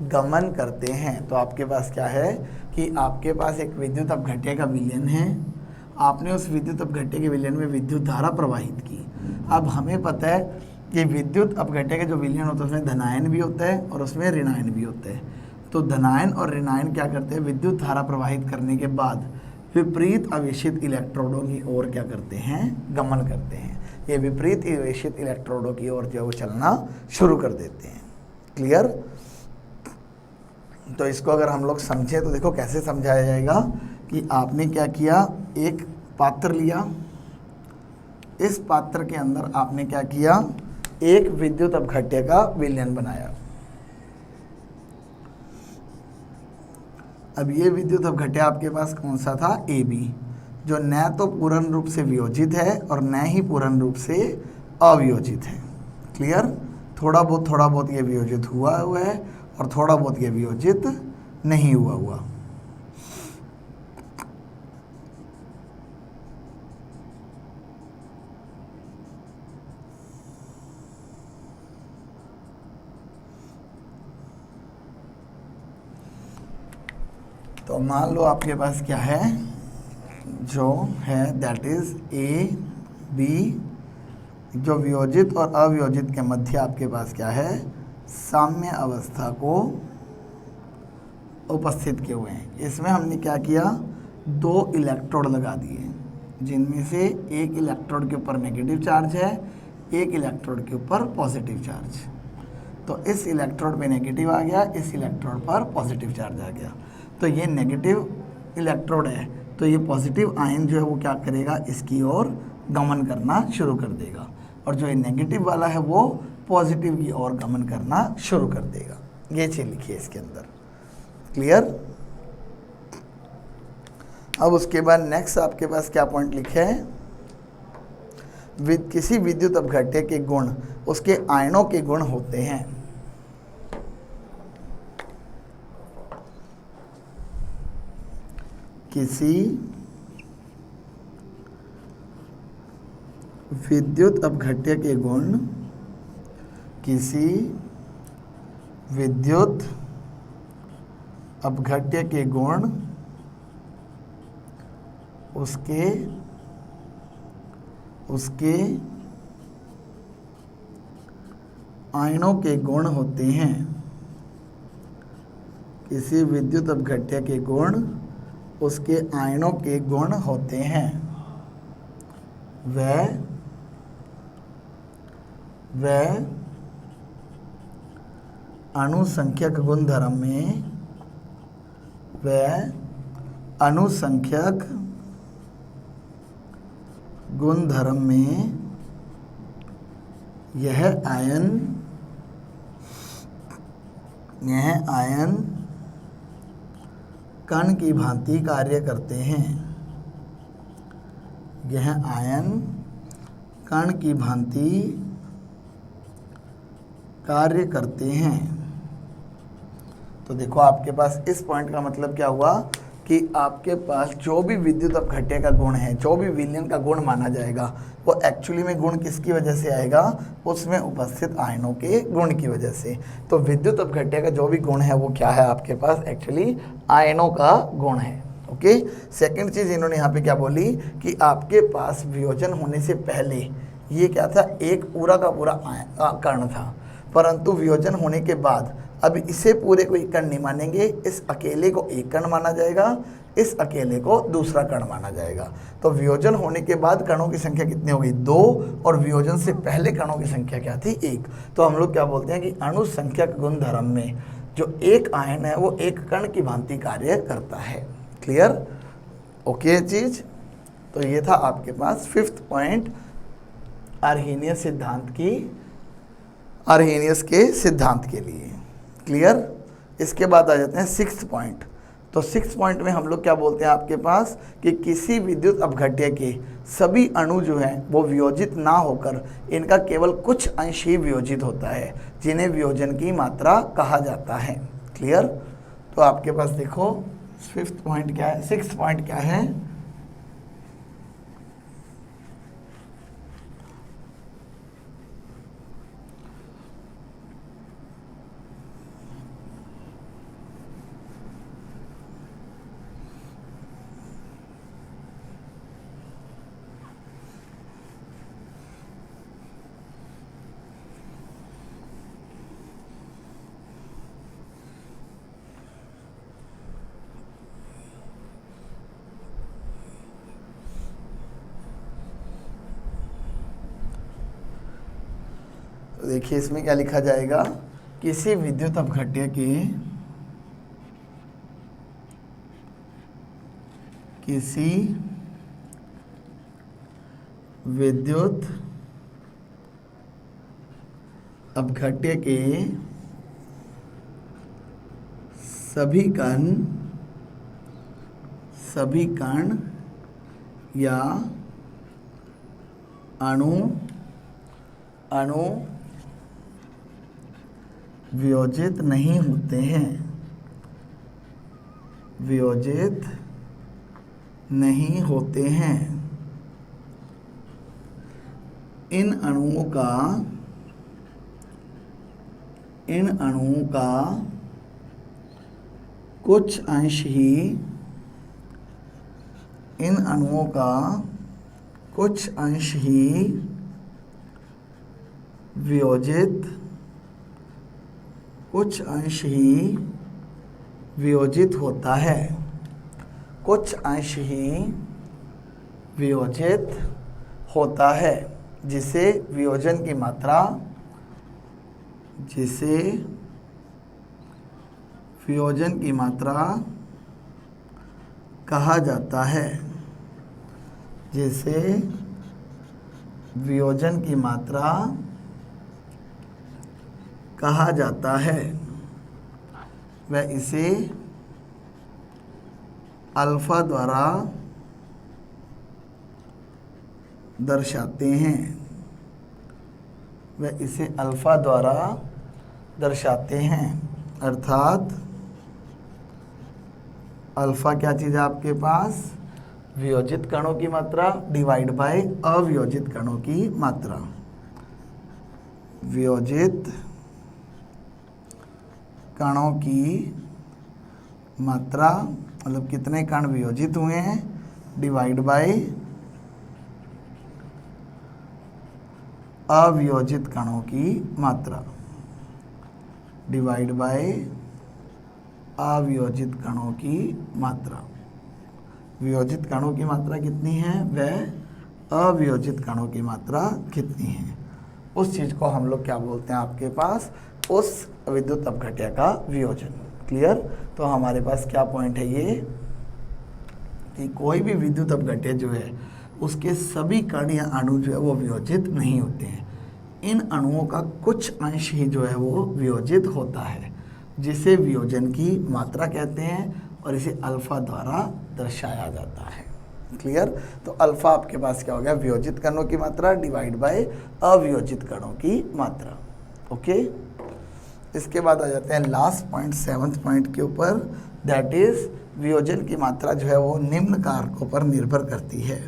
गमन करते हैं। तो आपके पास क्या है कि आपके पास एक विद्युत अपघट्य का विलयन है। आपने उस विद्युत अपघट्य के विलयन में विद्युत धारा प्रवाहित की। अब हमें पता है कि विद्युत अपघट्य का जो विलयन होता है उसमें धनायन भी होता है और उसमें ऋणायन भी होता है। तो धनायन और ऋणायन क्या करते हैं? विद्युत धारा प्रवाहित करने के बाद विपरीत आवेशित इलेक्ट्रोडों की ओर क्या करते हैं? गमन करते हैं। ये विपरीत आवेशित इलेक्ट्रोडों की ओर जो वो चलना शुरू कर देते हैं। क्लियर? तो इसको अगर हम लोग समझें तो देखो कैसे समझाया जाएगा कि आपने क्या किया, एक पात्र लिया, इस पात्र के अंदर आपने क्या किया, एक विद्युत अपघट्य का विलयन बनाया। अब ये विद्युत अपघट्य आपके पास कौन सा था? AB, जो न तो पूर्ण रूप से वियोजित है और न ही पूर्ण रूप से अवियोजित है। क्लियर? थोड़ा बहुत ये वियोजित हुआ है और थोड़ा बहुत ये वियोजित नहीं हुआ। तो मान लो आपके पास क्या है, जो है दैट इज AB, जो वियोजित और अवियोजित के मध्य आपके पास क्या है? साम्य अवस्था को उपस्थित किए हुए हैं। इसमें हमने क्या किया, 2 इलेक्ट्रोड लगा दिए, जिनमें से एक इलेक्ट्रोड के ऊपर नेगेटिव चार्ज है, एक इलेक्ट्रोड के ऊपर पॉजिटिव चार्ज। तो इस इलेक्ट्रोड पे नेगेटिव आ गया, इस इलेक्ट्रोड पर पॉजिटिव चार्ज आ गया। तो ये नेगेटिव इलेक्ट्रोड है, तो ये पॉजिटिव आयन जो है वो क्या करेगा? इसकी ओर गमन करना शुरू कर देगा, और जो ये नेगेटिव वाला है वो पॉजिटिव की ओर गमन करना शुरू कर देगा। ये चीज़ लिखिए इसके अंदर। क्लियर? अब उसके बाद नेक्स्ट आपके पास क्या पॉइंट लिखे है? किसी विद्युत अपघट्य के गुण उसके आयनों के गुण होते हैं। किसी विद्युत अपघट्य के गुण किसी विद्युत अपघट्य के गुण उसके आयनों के गुण होते हैं, किसी विद्युत अपघट्य के गुण उसके आयनों के गुण होते हैं, वह अणुसंख्यक गुणधर्म में, वह अणुसंख्यक गुणधर्म में यह आयन कण की भांति कार्य करते हैं, यह आयन कण की भांति कार्य करते हैं। तो देखो आपके पास इस पॉइंट का मतलब क्या हुआ कि आपके पास जो भी विद्युत अपघट्य का गुण है, जो भी विलयन का गुण माना जाएगा, वो एक्चुअली में गुण किसकी वजह से आएगा, उसमें उपस्थित आयनों के गुण की वजह से। तो विद्युत अपघट्य का जो भी गुण है वो क्या है आपके पास, एक्चुअली आयनों का गुण है। ओके, सेकंड चीज़ इन्होंने यहाँ पे क्या बोली कि आपके पास वियोजन होने से पहले ये क्या था, एक पूरा का पूरा कण था, परंतु वियोजन होने के बाद अब इसे पूरे को एक कण नहीं मानेंगे, इस अकेले को एक कण माना जाएगा, इस अकेले को दूसरा कण माना जाएगा। तो वियोजन होने के बाद कणों की संख्या कितनी हो गई, 2, और वियोजन से पहले कणों की संख्या क्या थी, 1। तो हम लोग क्या बोलते हैं कि अणुसंख्यक गुणधर्म में जो एक आयन है वो एक कण की भांति कार्य करता है। क्लियर? ओके चीज। तो ये था आपके पास 5th पॉइंट अर्हेनियस के सिद्धांत के लिए। क्लियर? इसके बाद आ जाते हैं 6th पॉइंट। तो 6th पॉइंट में हम लोग क्या बोलते हैं आपके पास कि किसी विद्युत अपघट्य के सभी अणु जो हैं वो वियोजित ना होकर इनका केवल कुछ अंश ही वियोजित होता है, जिन्हें वियोजन की मात्रा कहा जाता है। क्लियर? तो आपके पास देखो 5th पॉइंट क्या है, 6th पॉइंट क्या है, देखिए इसमें क्या लिखा जाएगा, किसी विद्युत अपघट्य के सभी कण या अणु वियोजित नहीं होते हैं, इन अणुओं का कुछ अंश ही वियोजित होता है, कुछ अंश ही वियोजित होता है, जिसे वियोजन की मात्रा कहा जाता है, जिसे वियोजन की मात्रा कहा जाता है। वह इसे अल्फा द्वारा दर्शाते हैं, अर्थात अल्फा क्या चीज़ है आपके पास, वियोजित कणों की मात्रा डिवाइड बाय अवियोजित कणों की मात्रा। वियोजित कणों की मात्रा मतलब कितने कण वियोजित हुए हैं, डिवाइड बाय अवियोजित कणों की मात्रा। डिवाइड बाय अवियोजित कणों की मात्रा। वियोजित कणों की मात्रा कितनी है, वह अवियोजित कणों की मात्रा कितनी है, उस चीज़ को हम लोग क्या बोलते हैं आपके पास, उस विद्युत अपघट्य का वियोजन। क्लियर। तो हमारे पास क्या पॉइंट है ये कि कोई भी विद्युत अपघट्य जो है उसके सभी कण या अणु जो है वो वियोजित नहीं होते हैं। इन अणुओं का कुछ अंश ही जो है वो वियोजित होता है, जिसे वियोजन की मात्रा कहते हैं और इसे अल्फा द्वारा दर्शाया जाता है। क्लियर। तो अल्फा आपके पास क्या हो गया, वियोजित कणों की मात्रा डिवाइड बाय अवियोजित कणों की मात्रा। ओके। इसके बाद आ जाते हैं लास्ट पॉइंट, 7th पॉइंट के ऊपर, दैट इज वियोजन की मात्रा जो है वो निम्न कारकों पर निर्भर करती है।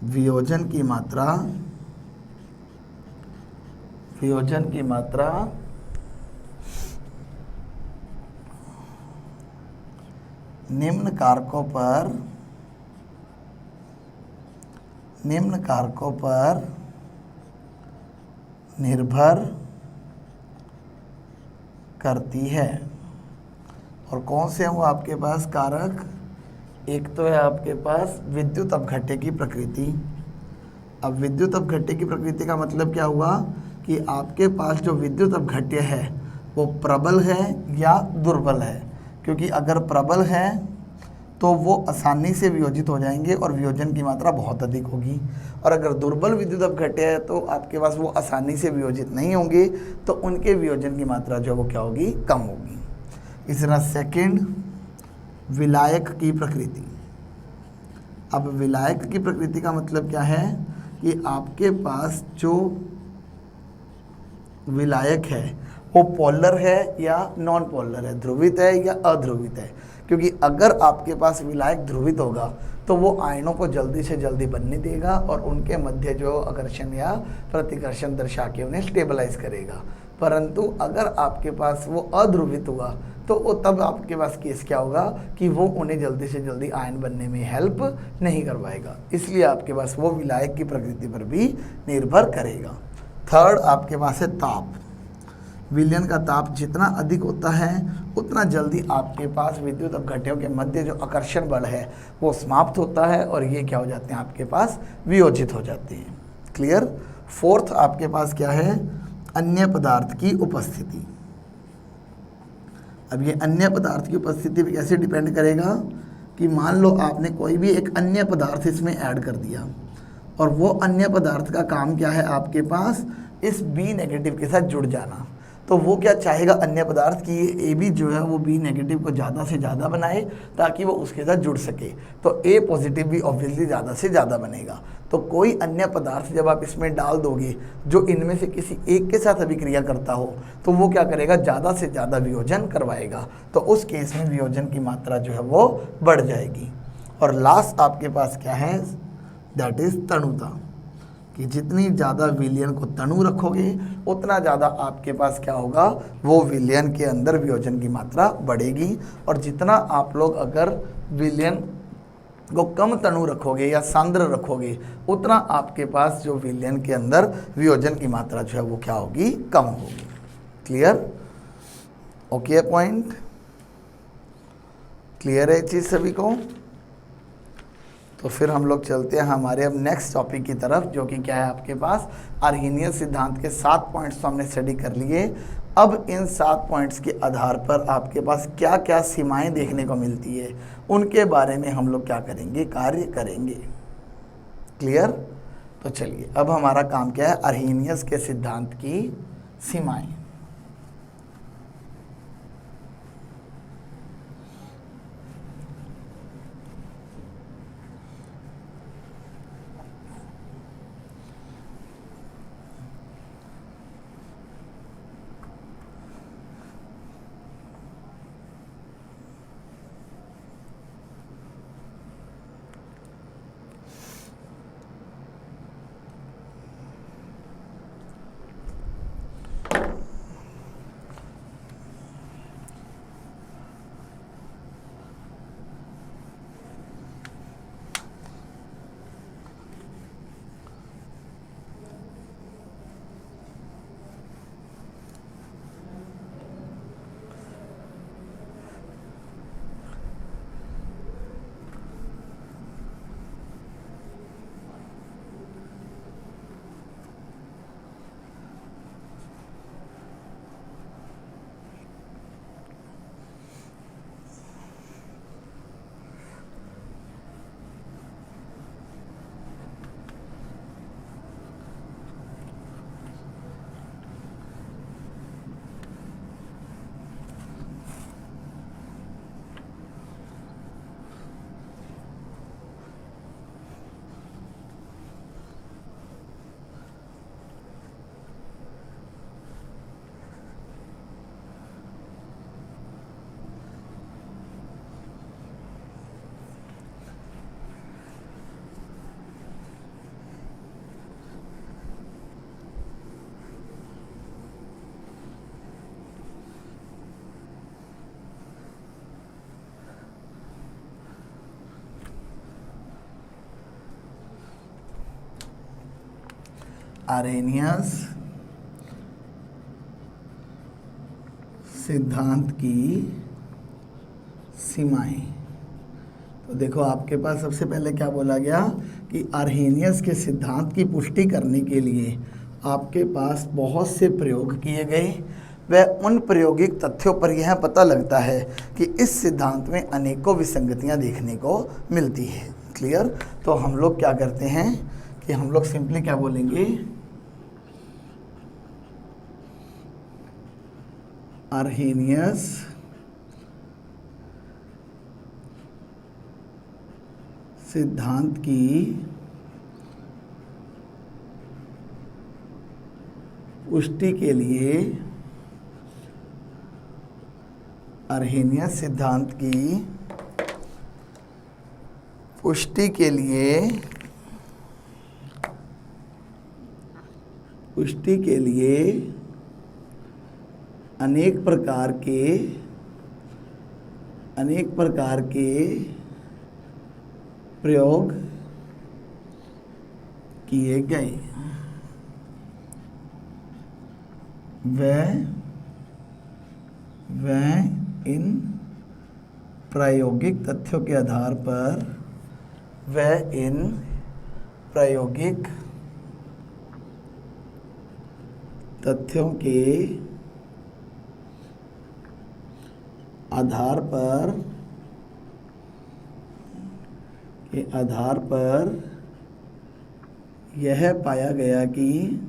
वियोजन की मात्रा निम्न कारकों पर निर्भर करती है। और कौन से हैं वो आपके पास कारक, एक तो है आपके पास विद्युत अपघट्य की प्रकृति। अब विद्युत अपघट्य की प्रकृति का मतलब क्या हुआ कि आपके पास जो विद्युत अपघट्य है वो प्रबल है या दुर्बल है, क्योंकि अगर प्रबल है तो वो आसानी से वियोजित हो जाएंगे और वियोजन की मात्रा बहुत अधिक होगी, और अगर दुर्बल विद्युत अपघट्य है तो आपके पास वो आसानी से वियोजित नहीं होंगे, तो उनके वियोजन की मात्रा जो है वो क्या होगी, कम होगी। इस तरह सेकेंड, विलायक की प्रकृति। अब विलायक की प्रकृति का मतलब क्या है कि आपके पास जो विलायक है वो पोलर है या नॉन पोलर है, ध्रुवित है या अध्रुवित है। क्योंकि अगर आपके पास विलायक ध्रुवित होगा तो वो आयनों को जल्दी से जल्दी बनने देगा और उनके मध्य जो आकर्षण या प्रतिकर्षण दर्शा के उन्हें स्टेबलाइज करेगा। परंतु अगर आपके पास वो अध्रुवित हुआ तो वो तब आपके पास केस क्या होगा कि वो उन्हें जल्दी से जल्दी आयन बनने में हेल्प नहीं करवाएगा। इसलिए आपके पास वो विलायक की प्रकृति पर भी निर्भर करेगा। थर्ड आपके पास है ताप। विलयन का ताप जितना अधिक होता है उतना जल्दी आपके पास विद्युत अपघट्यों के मध्य जो आकर्षण बल है वो समाप्त होता है और ये क्या हो जाते हैं, आपके पास वियोजित हो जाते हैं। क्लियर। फोर्थ आपके पास क्या है, अन्य पदार्थ की उपस्थिति। अब ये अन्य पदार्थ की उपस्थिति पे कैसे डिपेंड करेगा कि मान लो आपने कोई भी एक अन्य पदार्थ इसमें ऐड कर दिया और वो अन्य पदार्थ का काम क्या है, आपके पास इस बी नेगेटिव के साथ जुड़ जाना। तो वो क्या चाहेगा अन्य पदार्थ की ए बी जो है वो बी नेगेटिव को ज़्यादा से ज़्यादा बनाए ताकि वो उसके साथ जुड़ सके। तो ए पॉजिटिव भी ऑब्वियसली ज़्यादा से ज़्यादा बनेगा। तो कोई अन्य पदार्थ जब आप इसमें डाल दोगे जो इनमें से किसी एक के साथ अभिक्रिया करता हो तो वो क्या करेगा, ज़्यादा से ज़्यादा वियोजन करवाएगा। तो उस केस में वियोजन की मात्रा जो है वो बढ़ जाएगी। और लास्ट आपके पास क्या है, दैट इज तणुता, कि जितनी ज़्यादा विलयन को तणु रखोगे उतना ज़्यादा आपके पास क्या होगा, वो विलयन के अंदर वियोजन की मात्रा बढ़ेगी। और जितना आप लोग अगर विलयन को कम तणु रखोगे या सांद्र रखोगे उतना आपके पास जो विलयन के अंदर वियोजन की मात्रा जो है वो क्या होगी, कम होगी। क्लियर। ओके पॉइंट क्लियर है चीज़ सभी को। तो फिर हम लोग चलते हैं हमारे अब नेक्स्ट टॉपिक की तरफ, जो कि क्या है आपके पास अर्हीनियस सिद्धांत के 7 पॉइंट्स तो हमने स्टडी कर लिए। अब इन 7 पॉइंट्स के आधार पर आपके पास क्या क्या सीमाएं देखने को मिलती है उनके बारे में हम लोग क्या करेंगे, कार्य करेंगे। क्लियर। तो चलिए अब हमारा काम क्या है, अर्हीनियस के सिद्धांत की सीमाएं। आर्हेनियस सिद्धांत की सीमाएं। तो देखो आपके पास सबसे पहले क्या बोला गया कि आर्हेनियस के सिद्धांत की पुष्टि करने के लिए आपके पास बहुत से प्रयोग किए गए। वह उन प्रायोगिक तथ्यों पर यह पता लगता है कि इस सिद्धांत में अनेकों विसंगतियां देखने को मिलती है। क्लियर। तो हम लोग क्या करते हैं कि हम लोग सिंपली क्या बोलेंगे, आर्हेनियस सिद्धांत की पुष्टि के लिए, आर्हेनियस सिद्धांत की पुष्टि के लिए अनेक प्रकार के प्रयोग किए गए। वह इन प्रायोगिक तथ्यों के आधार पर आधार पर यह पाया गया कि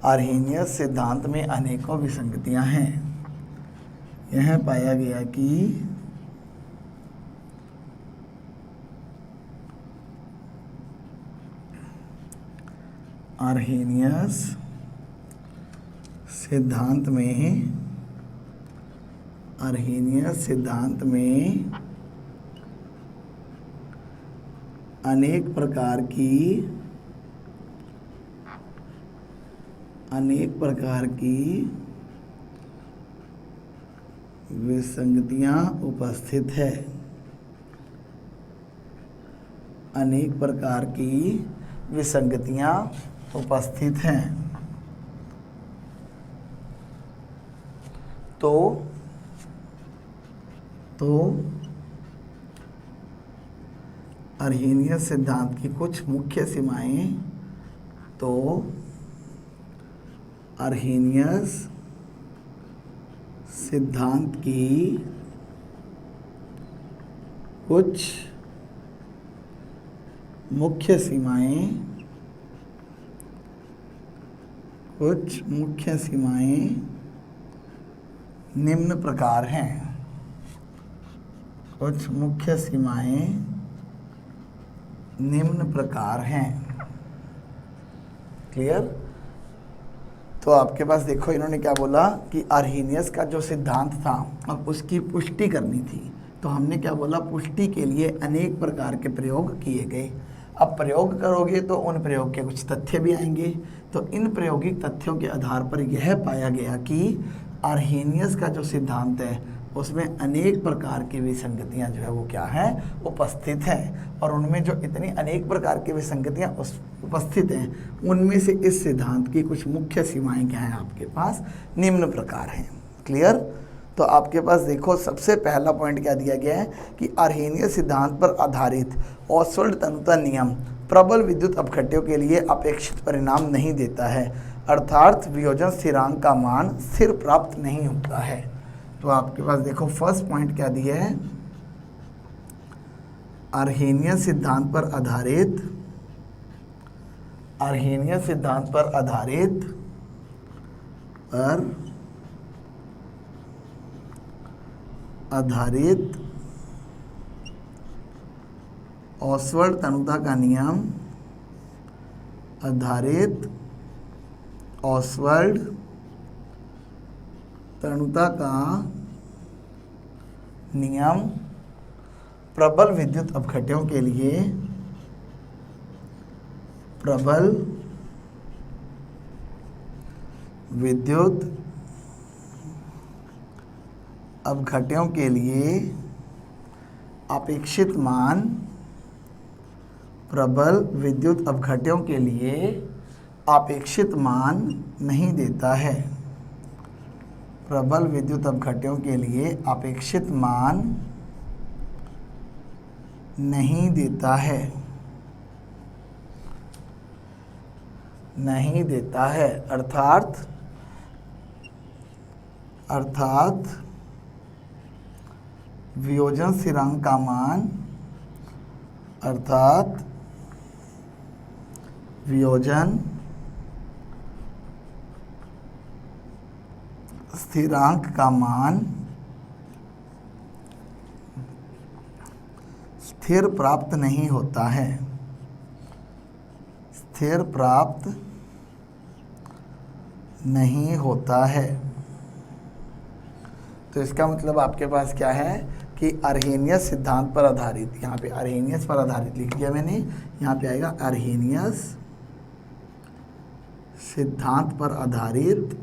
आर्हेनियस सिद्धांत में अनेकों विसंगतियां हैं। यह पाया गया कि आर्हेनियस सिद्धांत में अनेक प्रकार की विसंगतियां उपस्थित है। अनेक प्रकार की विसंगतियां उपस्थित हैं। तो आर्हेनियस सिद्धांत की कुछ मुख्य सीमाएं, तो आर्हेनियस सिद्धांत की कुछ मुख्य सीमाएं निम्न प्रकार हैं। कुछ मुख्य सीमाएं निम्न प्रकार हैं। क्लियर। तो आपके पास देखो इन्होंने क्या बोला कि आर्हेनियस का जो सिद्धांत था अब उसकी पुष्टि करनी थी। तो हमने क्या बोला, पुष्टि के लिए अनेक प्रकार के प्रयोग किए गए। अब प्रयोग करोगे तो उन प्रयोग के कुछ तथ्य भी आएंगे। तो इन प्रायोगिक तथ्यों के आधार पर यह पाया गया कि आर्हेनियस का जो सिद्धांत है उसमें अनेक प्रकार की विसंगतियां जो है वो क्या है, उपस्थित हैं। और उनमें जो इतनी अनेक प्रकार की विसंगतियां उपस्थित हैं उनमें से इस सिद्धांत की कुछ मुख्य सीमाएं क्या हैं आपके पास, निम्न प्रकार हैं। क्लियर। तो आपके पास देखो सबसे पहला पॉइंट क्या दिया गया है कि आर्हेनियस सिद्धांत पर आधारित ऑसवाल्ड तनुता नियम प्रबल विद्युत अपघट्यों के लिए अपेक्षित परिणाम नहीं देता है, अर्थात वियोजन स्थिरांक का मान स्थिर प्राप्त नहीं होता है। तो आपके पास देखो फर्स्ट पॉइंट क्या दिया है, आर्हेनियस सिद्धांत पर आधारित ऑसवाल्ड तनुता का नियम, आधारित ऑसवाल्ड तनुता का नियम प्रबल विद्युत अपघट्यों के लिए, प्रबल विद्युत अपघट्यों के लिए अपेक्षित मान प्रबल विद्युत अपघट्यों के लिए अपेक्षित मान नहीं देता है। प्रबल विद्युत अपघट्यों के लिए अपेक्षित मान नहीं देता है, नहीं देता है। अर्थात वियोजन स्थिरांक का मान, अर्थात वियोजन स्थिरांक का मान स्थिर प्राप्त नहीं होता है, स्थिर प्राप्त नहीं होता है। तो इसका मतलब आपके पास क्या है कि अर्हेनियस सिद्धांत पर आधारित, यहाँ पे अर्हेनियस पर आधारित लिख दिया मैंने, यहाँ पे आएगा अर्हेनियस सिद्धांत पर आधारित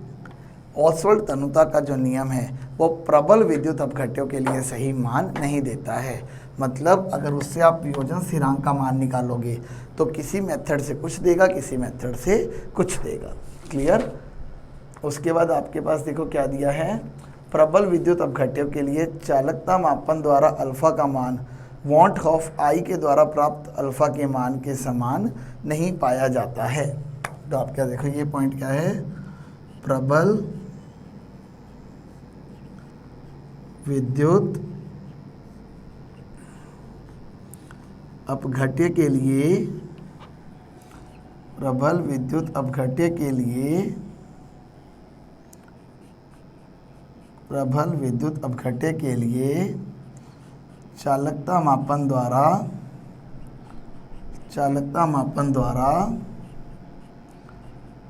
ऑसवाल्ड तनुता का जो नियम है वो प्रबल विद्युत अपघट्यों के लिए सही मान नहीं देता है। मतलब अगर उससे आप वियोजन स्थिरांक का मान निकालोगे तो किसी मेथड से कुछ देगा, किसी मेथड से कुछ देगा। क्लियर। उसके बाद आपके पास देखो क्या दिया है, प्रबल विद्युत अपघट्यों के लिए चालकता मापन द्वारा अल्फा का मान वॉट ऑफ आई के द्वारा प्राप्त अल्फा के मान के समान नहीं पाया जाता है। तो आप क्या देखो, ये पॉइंट क्या है, प्रबल विद्युत अपघट्य के लिए, प्रबल विद्युत अपघट्य के लिए, प्रबल विद्युत अपघट्य के लिए चालकता मापन द्वारा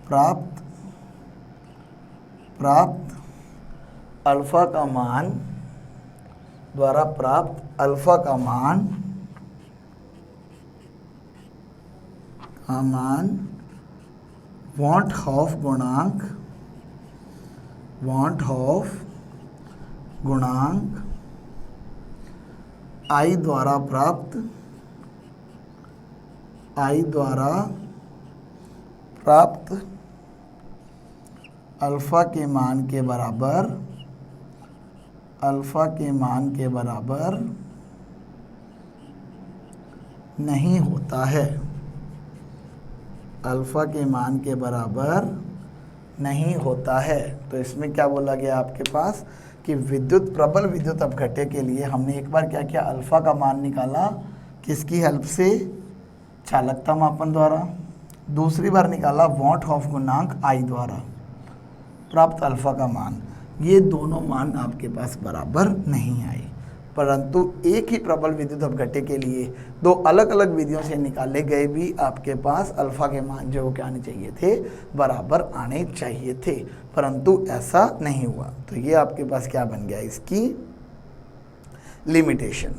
प्राप्त अल्फा का मान वॉट ऑफ गुणांक आई द्वारा प्राप्त अल्फा के मान के बराबर नहीं होता है, अल्फा के मान के बराबर नहीं होता है। तो इसमें क्या बोला गया आपके पास कि प्रबल विद्युत अपघट्य के लिए हमने एक बार क्या किया, अल्फा का मान निकाला, किसकी हेल्प से, चालकता मापन द्वारा। दूसरी बार निकाला वॉट ऑफ गुणांक आई द्वारा प्राप्त अल्फा का मान। ये दोनों मान आपके पास बराबर नहीं आए, परंतु एक ही प्रबल विद्युत अपघट्य के लिए दो अलग अलग विधियों से निकाले गए भी आपके पास अल्फा के मान जो क्या आने चाहिए थे, बराबर आने चाहिए थे, परंतु ऐसा नहीं हुआ। तो ये आपके पास क्या बन गया, इसकी लिमिटेशन।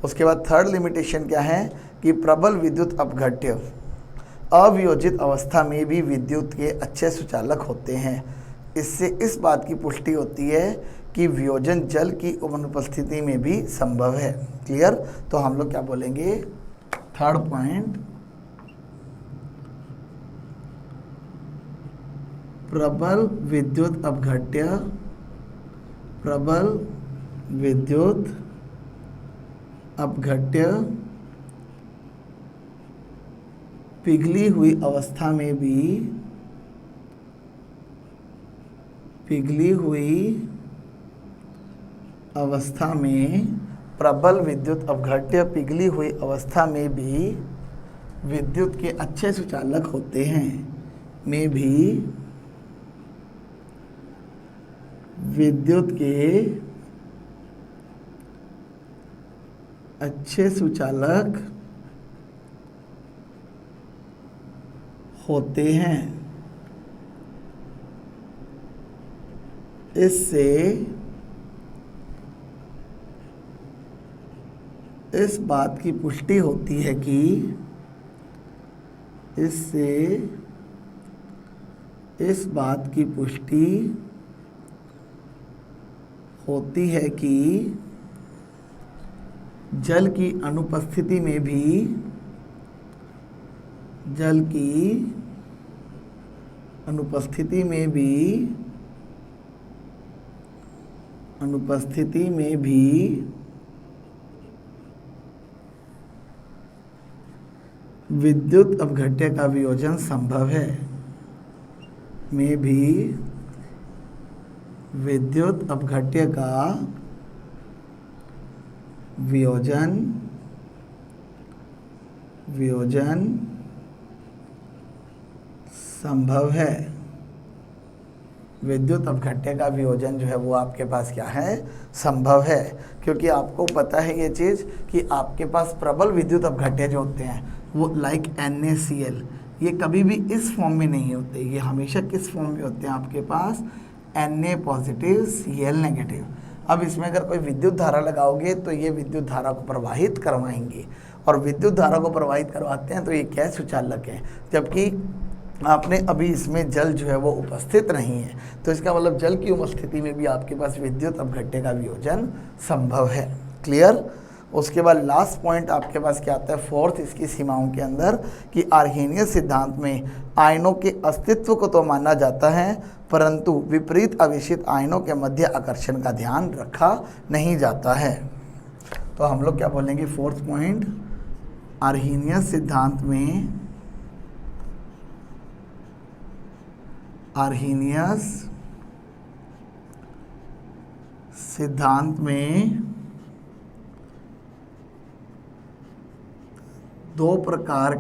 उसके बाद थर्ड लिमिटेशन क्या है कि प्रबल विद्युत अपघट्य अवियोजित अवस्था में भी विद्युत के अच्छे सुचालक होते हैं। इससे इस बात की पुष्टि होती है कि वियोजन जल की अनुपस्थिति में भी संभव है। क्लियर। तो हम लोग क्या बोलेंगे, थर्ड पॉइंट, प्रबल विद्युत अपघट्य पिघली हुई अवस्था में प्रबल विद्युत अपघट्य पिघली हुई अवस्था में भी विद्युत के अच्छे सुचालक होते हैं, में भी विद्युत के अच्छे सुचालक होते हैं। इससे इस बात की पुष्टि होती है कि जल की अनुपस्थिति में भी जल की अनुपस्थिति में भी विद्युत अपघट्य का वियोजन संभव है। में भी विद्युत अपघट्य का वियोजन संभव है। विद्युत अपघट्य का वियोजन जो है वो आपके पास क्या है, संभव है। क्योंकि आपको पता है ये चीज़ कि आपके पास प्रबल विद्युत अपघट्य जो होते हैं वो लाइक NaCl, ये कभी भी इस फॉर्म में नहीं होते, ये हमेशा किस फॉर्म में होते हैं आपके पास, Na पॉजिटिव Cl नेगेटिव। अब इसमें अगर कोई विद्युत धारा लगाओगे तो ये विद्युत धारा को प्रवाहित करवाएंगे, और विद्युत धारा को प्रवाहित करवाते हैं तो ये क्या सुचालक है। जबकि आपने अभी इसमें जल जो है वो उपस्थित नहीं है, तो इसका मतलब जल की उपस्थिति में भी आपके पास विद्युत अपघट्य का वियोजन संभव है। क्लियर। उसके बाद लास्ट पॉइंट आपके पास क्या आता है, फोर्थ, इसकी सीमाओं के अंदर, कि आर्हेनियस सिद्धांत में आयनों के अस्तित्व को तो माना जाता है, परंतु विपरीत आवेशित आयनों के मध्य आकर्षण का ध्यान रखा नहीं जाता है। तो हम लोग क्या बोलेंगे, फोर्थ पॉइंट, आर्हेनियस सिद्धांत में दो प्रकार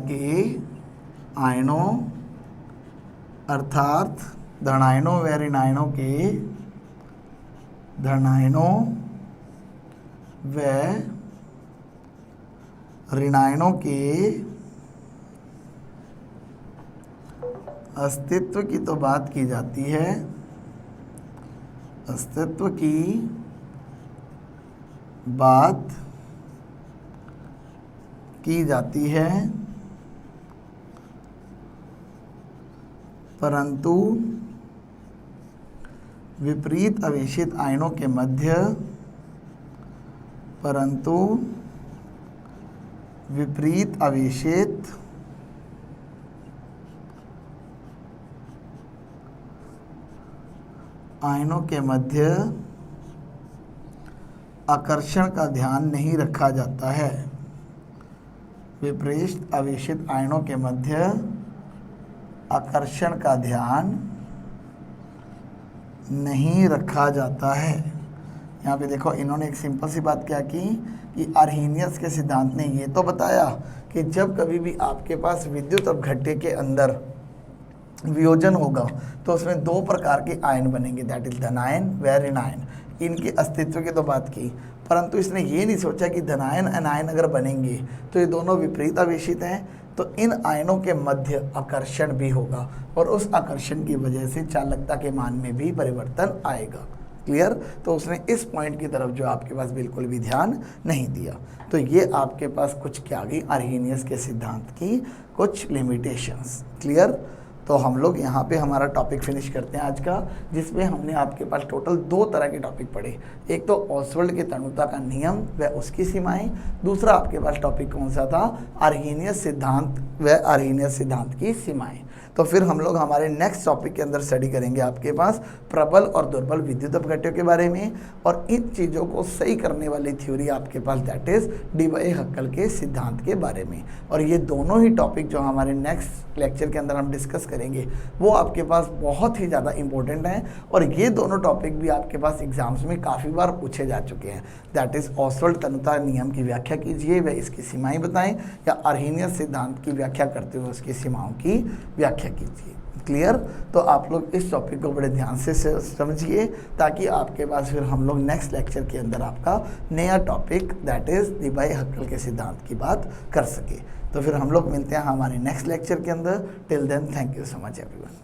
के आयनों अर्थात धनायनों व ऋणायनों के अस्तित्व की तो बात की जाती है, अस्तित्व की बात की जाती है, परंतु विपरीत आवेशित आयनों के मध्य आकर्षण का ध्यान नहीं रखा जाता है। विपरीत आवेशित आयनों के मध्य आकर्षण का ध्यान नहीं रखा जाता है। यहाँ पे देखो, इन्होंने एक सिंपल सी बात क्या की कि आर्हेनियस के सिद्धांत ने ये तो बताया कि जब कभी भी आपके पास विद्युत अपघट्य के अंदर वियोजन होगा तो उसमें दो प्रकार के आयन बनेंगे, दैट इज धनायन व ऋणायन। इनके अस्तित्व की तो बात की, परंतु इसने ये नहीं सोचा कि धनायन अनायन अगर बनेंगे तो ये दोनों विपरीत आवेशित हैं, तो इन आयनों के मध्य आकर्षण भी होगा और उस आकर्षण की वजह से चालकता के मान में भी परिवर्तन आएगा। क्लियर। तो उसने इस पॉइंट की तरफ जो आपके पास बिल्कुल भी ध्यान नहीं दिया। तो ये आपके पास कुछ क्या आ गई, आर्हेनियस के सिद्धांत की कुछ लिमिटेशंस। क्लियर। तो हम लोग यहाँ पे हमारा टॉपिक फिनिश करते हैं आज का, जिसमें हमने आपके पास टोटल दो तरह के टॉपिक पढ़े। एक तो ऑसवर्ल्ड के तनुता का नियम व उसकी सीमाएं, दूसरा आपके पास टॉपिक कौन सा था, आर्हेनियस सिद्धांत व आर्हेनियस सिद्धांत की सीमाएं। तो फिर हम लोग हमारे नेक्स्ट टॉपिक के अंदर स्टडी करेंगे आपके पास प्रबल और दुर्बल विद्युत अपघट्यों के बारे में, और इन चीज़ों को सही करने वाली थ्योरी आपके पास दैट इज डी.वाई. हक्कल के सिद्धांत के बारे में। और ये दोनों ही टॉपिक जो हमारे नेक्स्ट लेक्चर के अंदर हम डिस्कस करेंगे वो आपके पास बहुत ही ज़्यादा इंपॉर्टेंट हैं, और ये दोनों टॉपिक भी आपके पास एग्जाम्स में काफ़ी बार पूछे जा चुके हैं। दैट इज ऑसवर्ल्ड तनुता नियम की व्याख्या कीजिए व इसकी सीमाएं बताएं, या आर्हेनियस सिद्धांत की व्याख्या करते हुए उसकी सीमाओं की व्याख्या कीजिए। क्लियर। तो आप लोग इस टॉपिक को बड़े ध्यान से समझिए, ताकि आपके पास फिर हम लोग नेक्स्ट लेक्चर के अंदर आपका नया टॉपिक दैट इज डी.वाई. हक्कल के सिद्धांत की बात कर सके। तो फिर हम लोग मिलते हैं हमारे नेक्स्ट लेक्चर के अंदर। Till then, thank you so much everyone.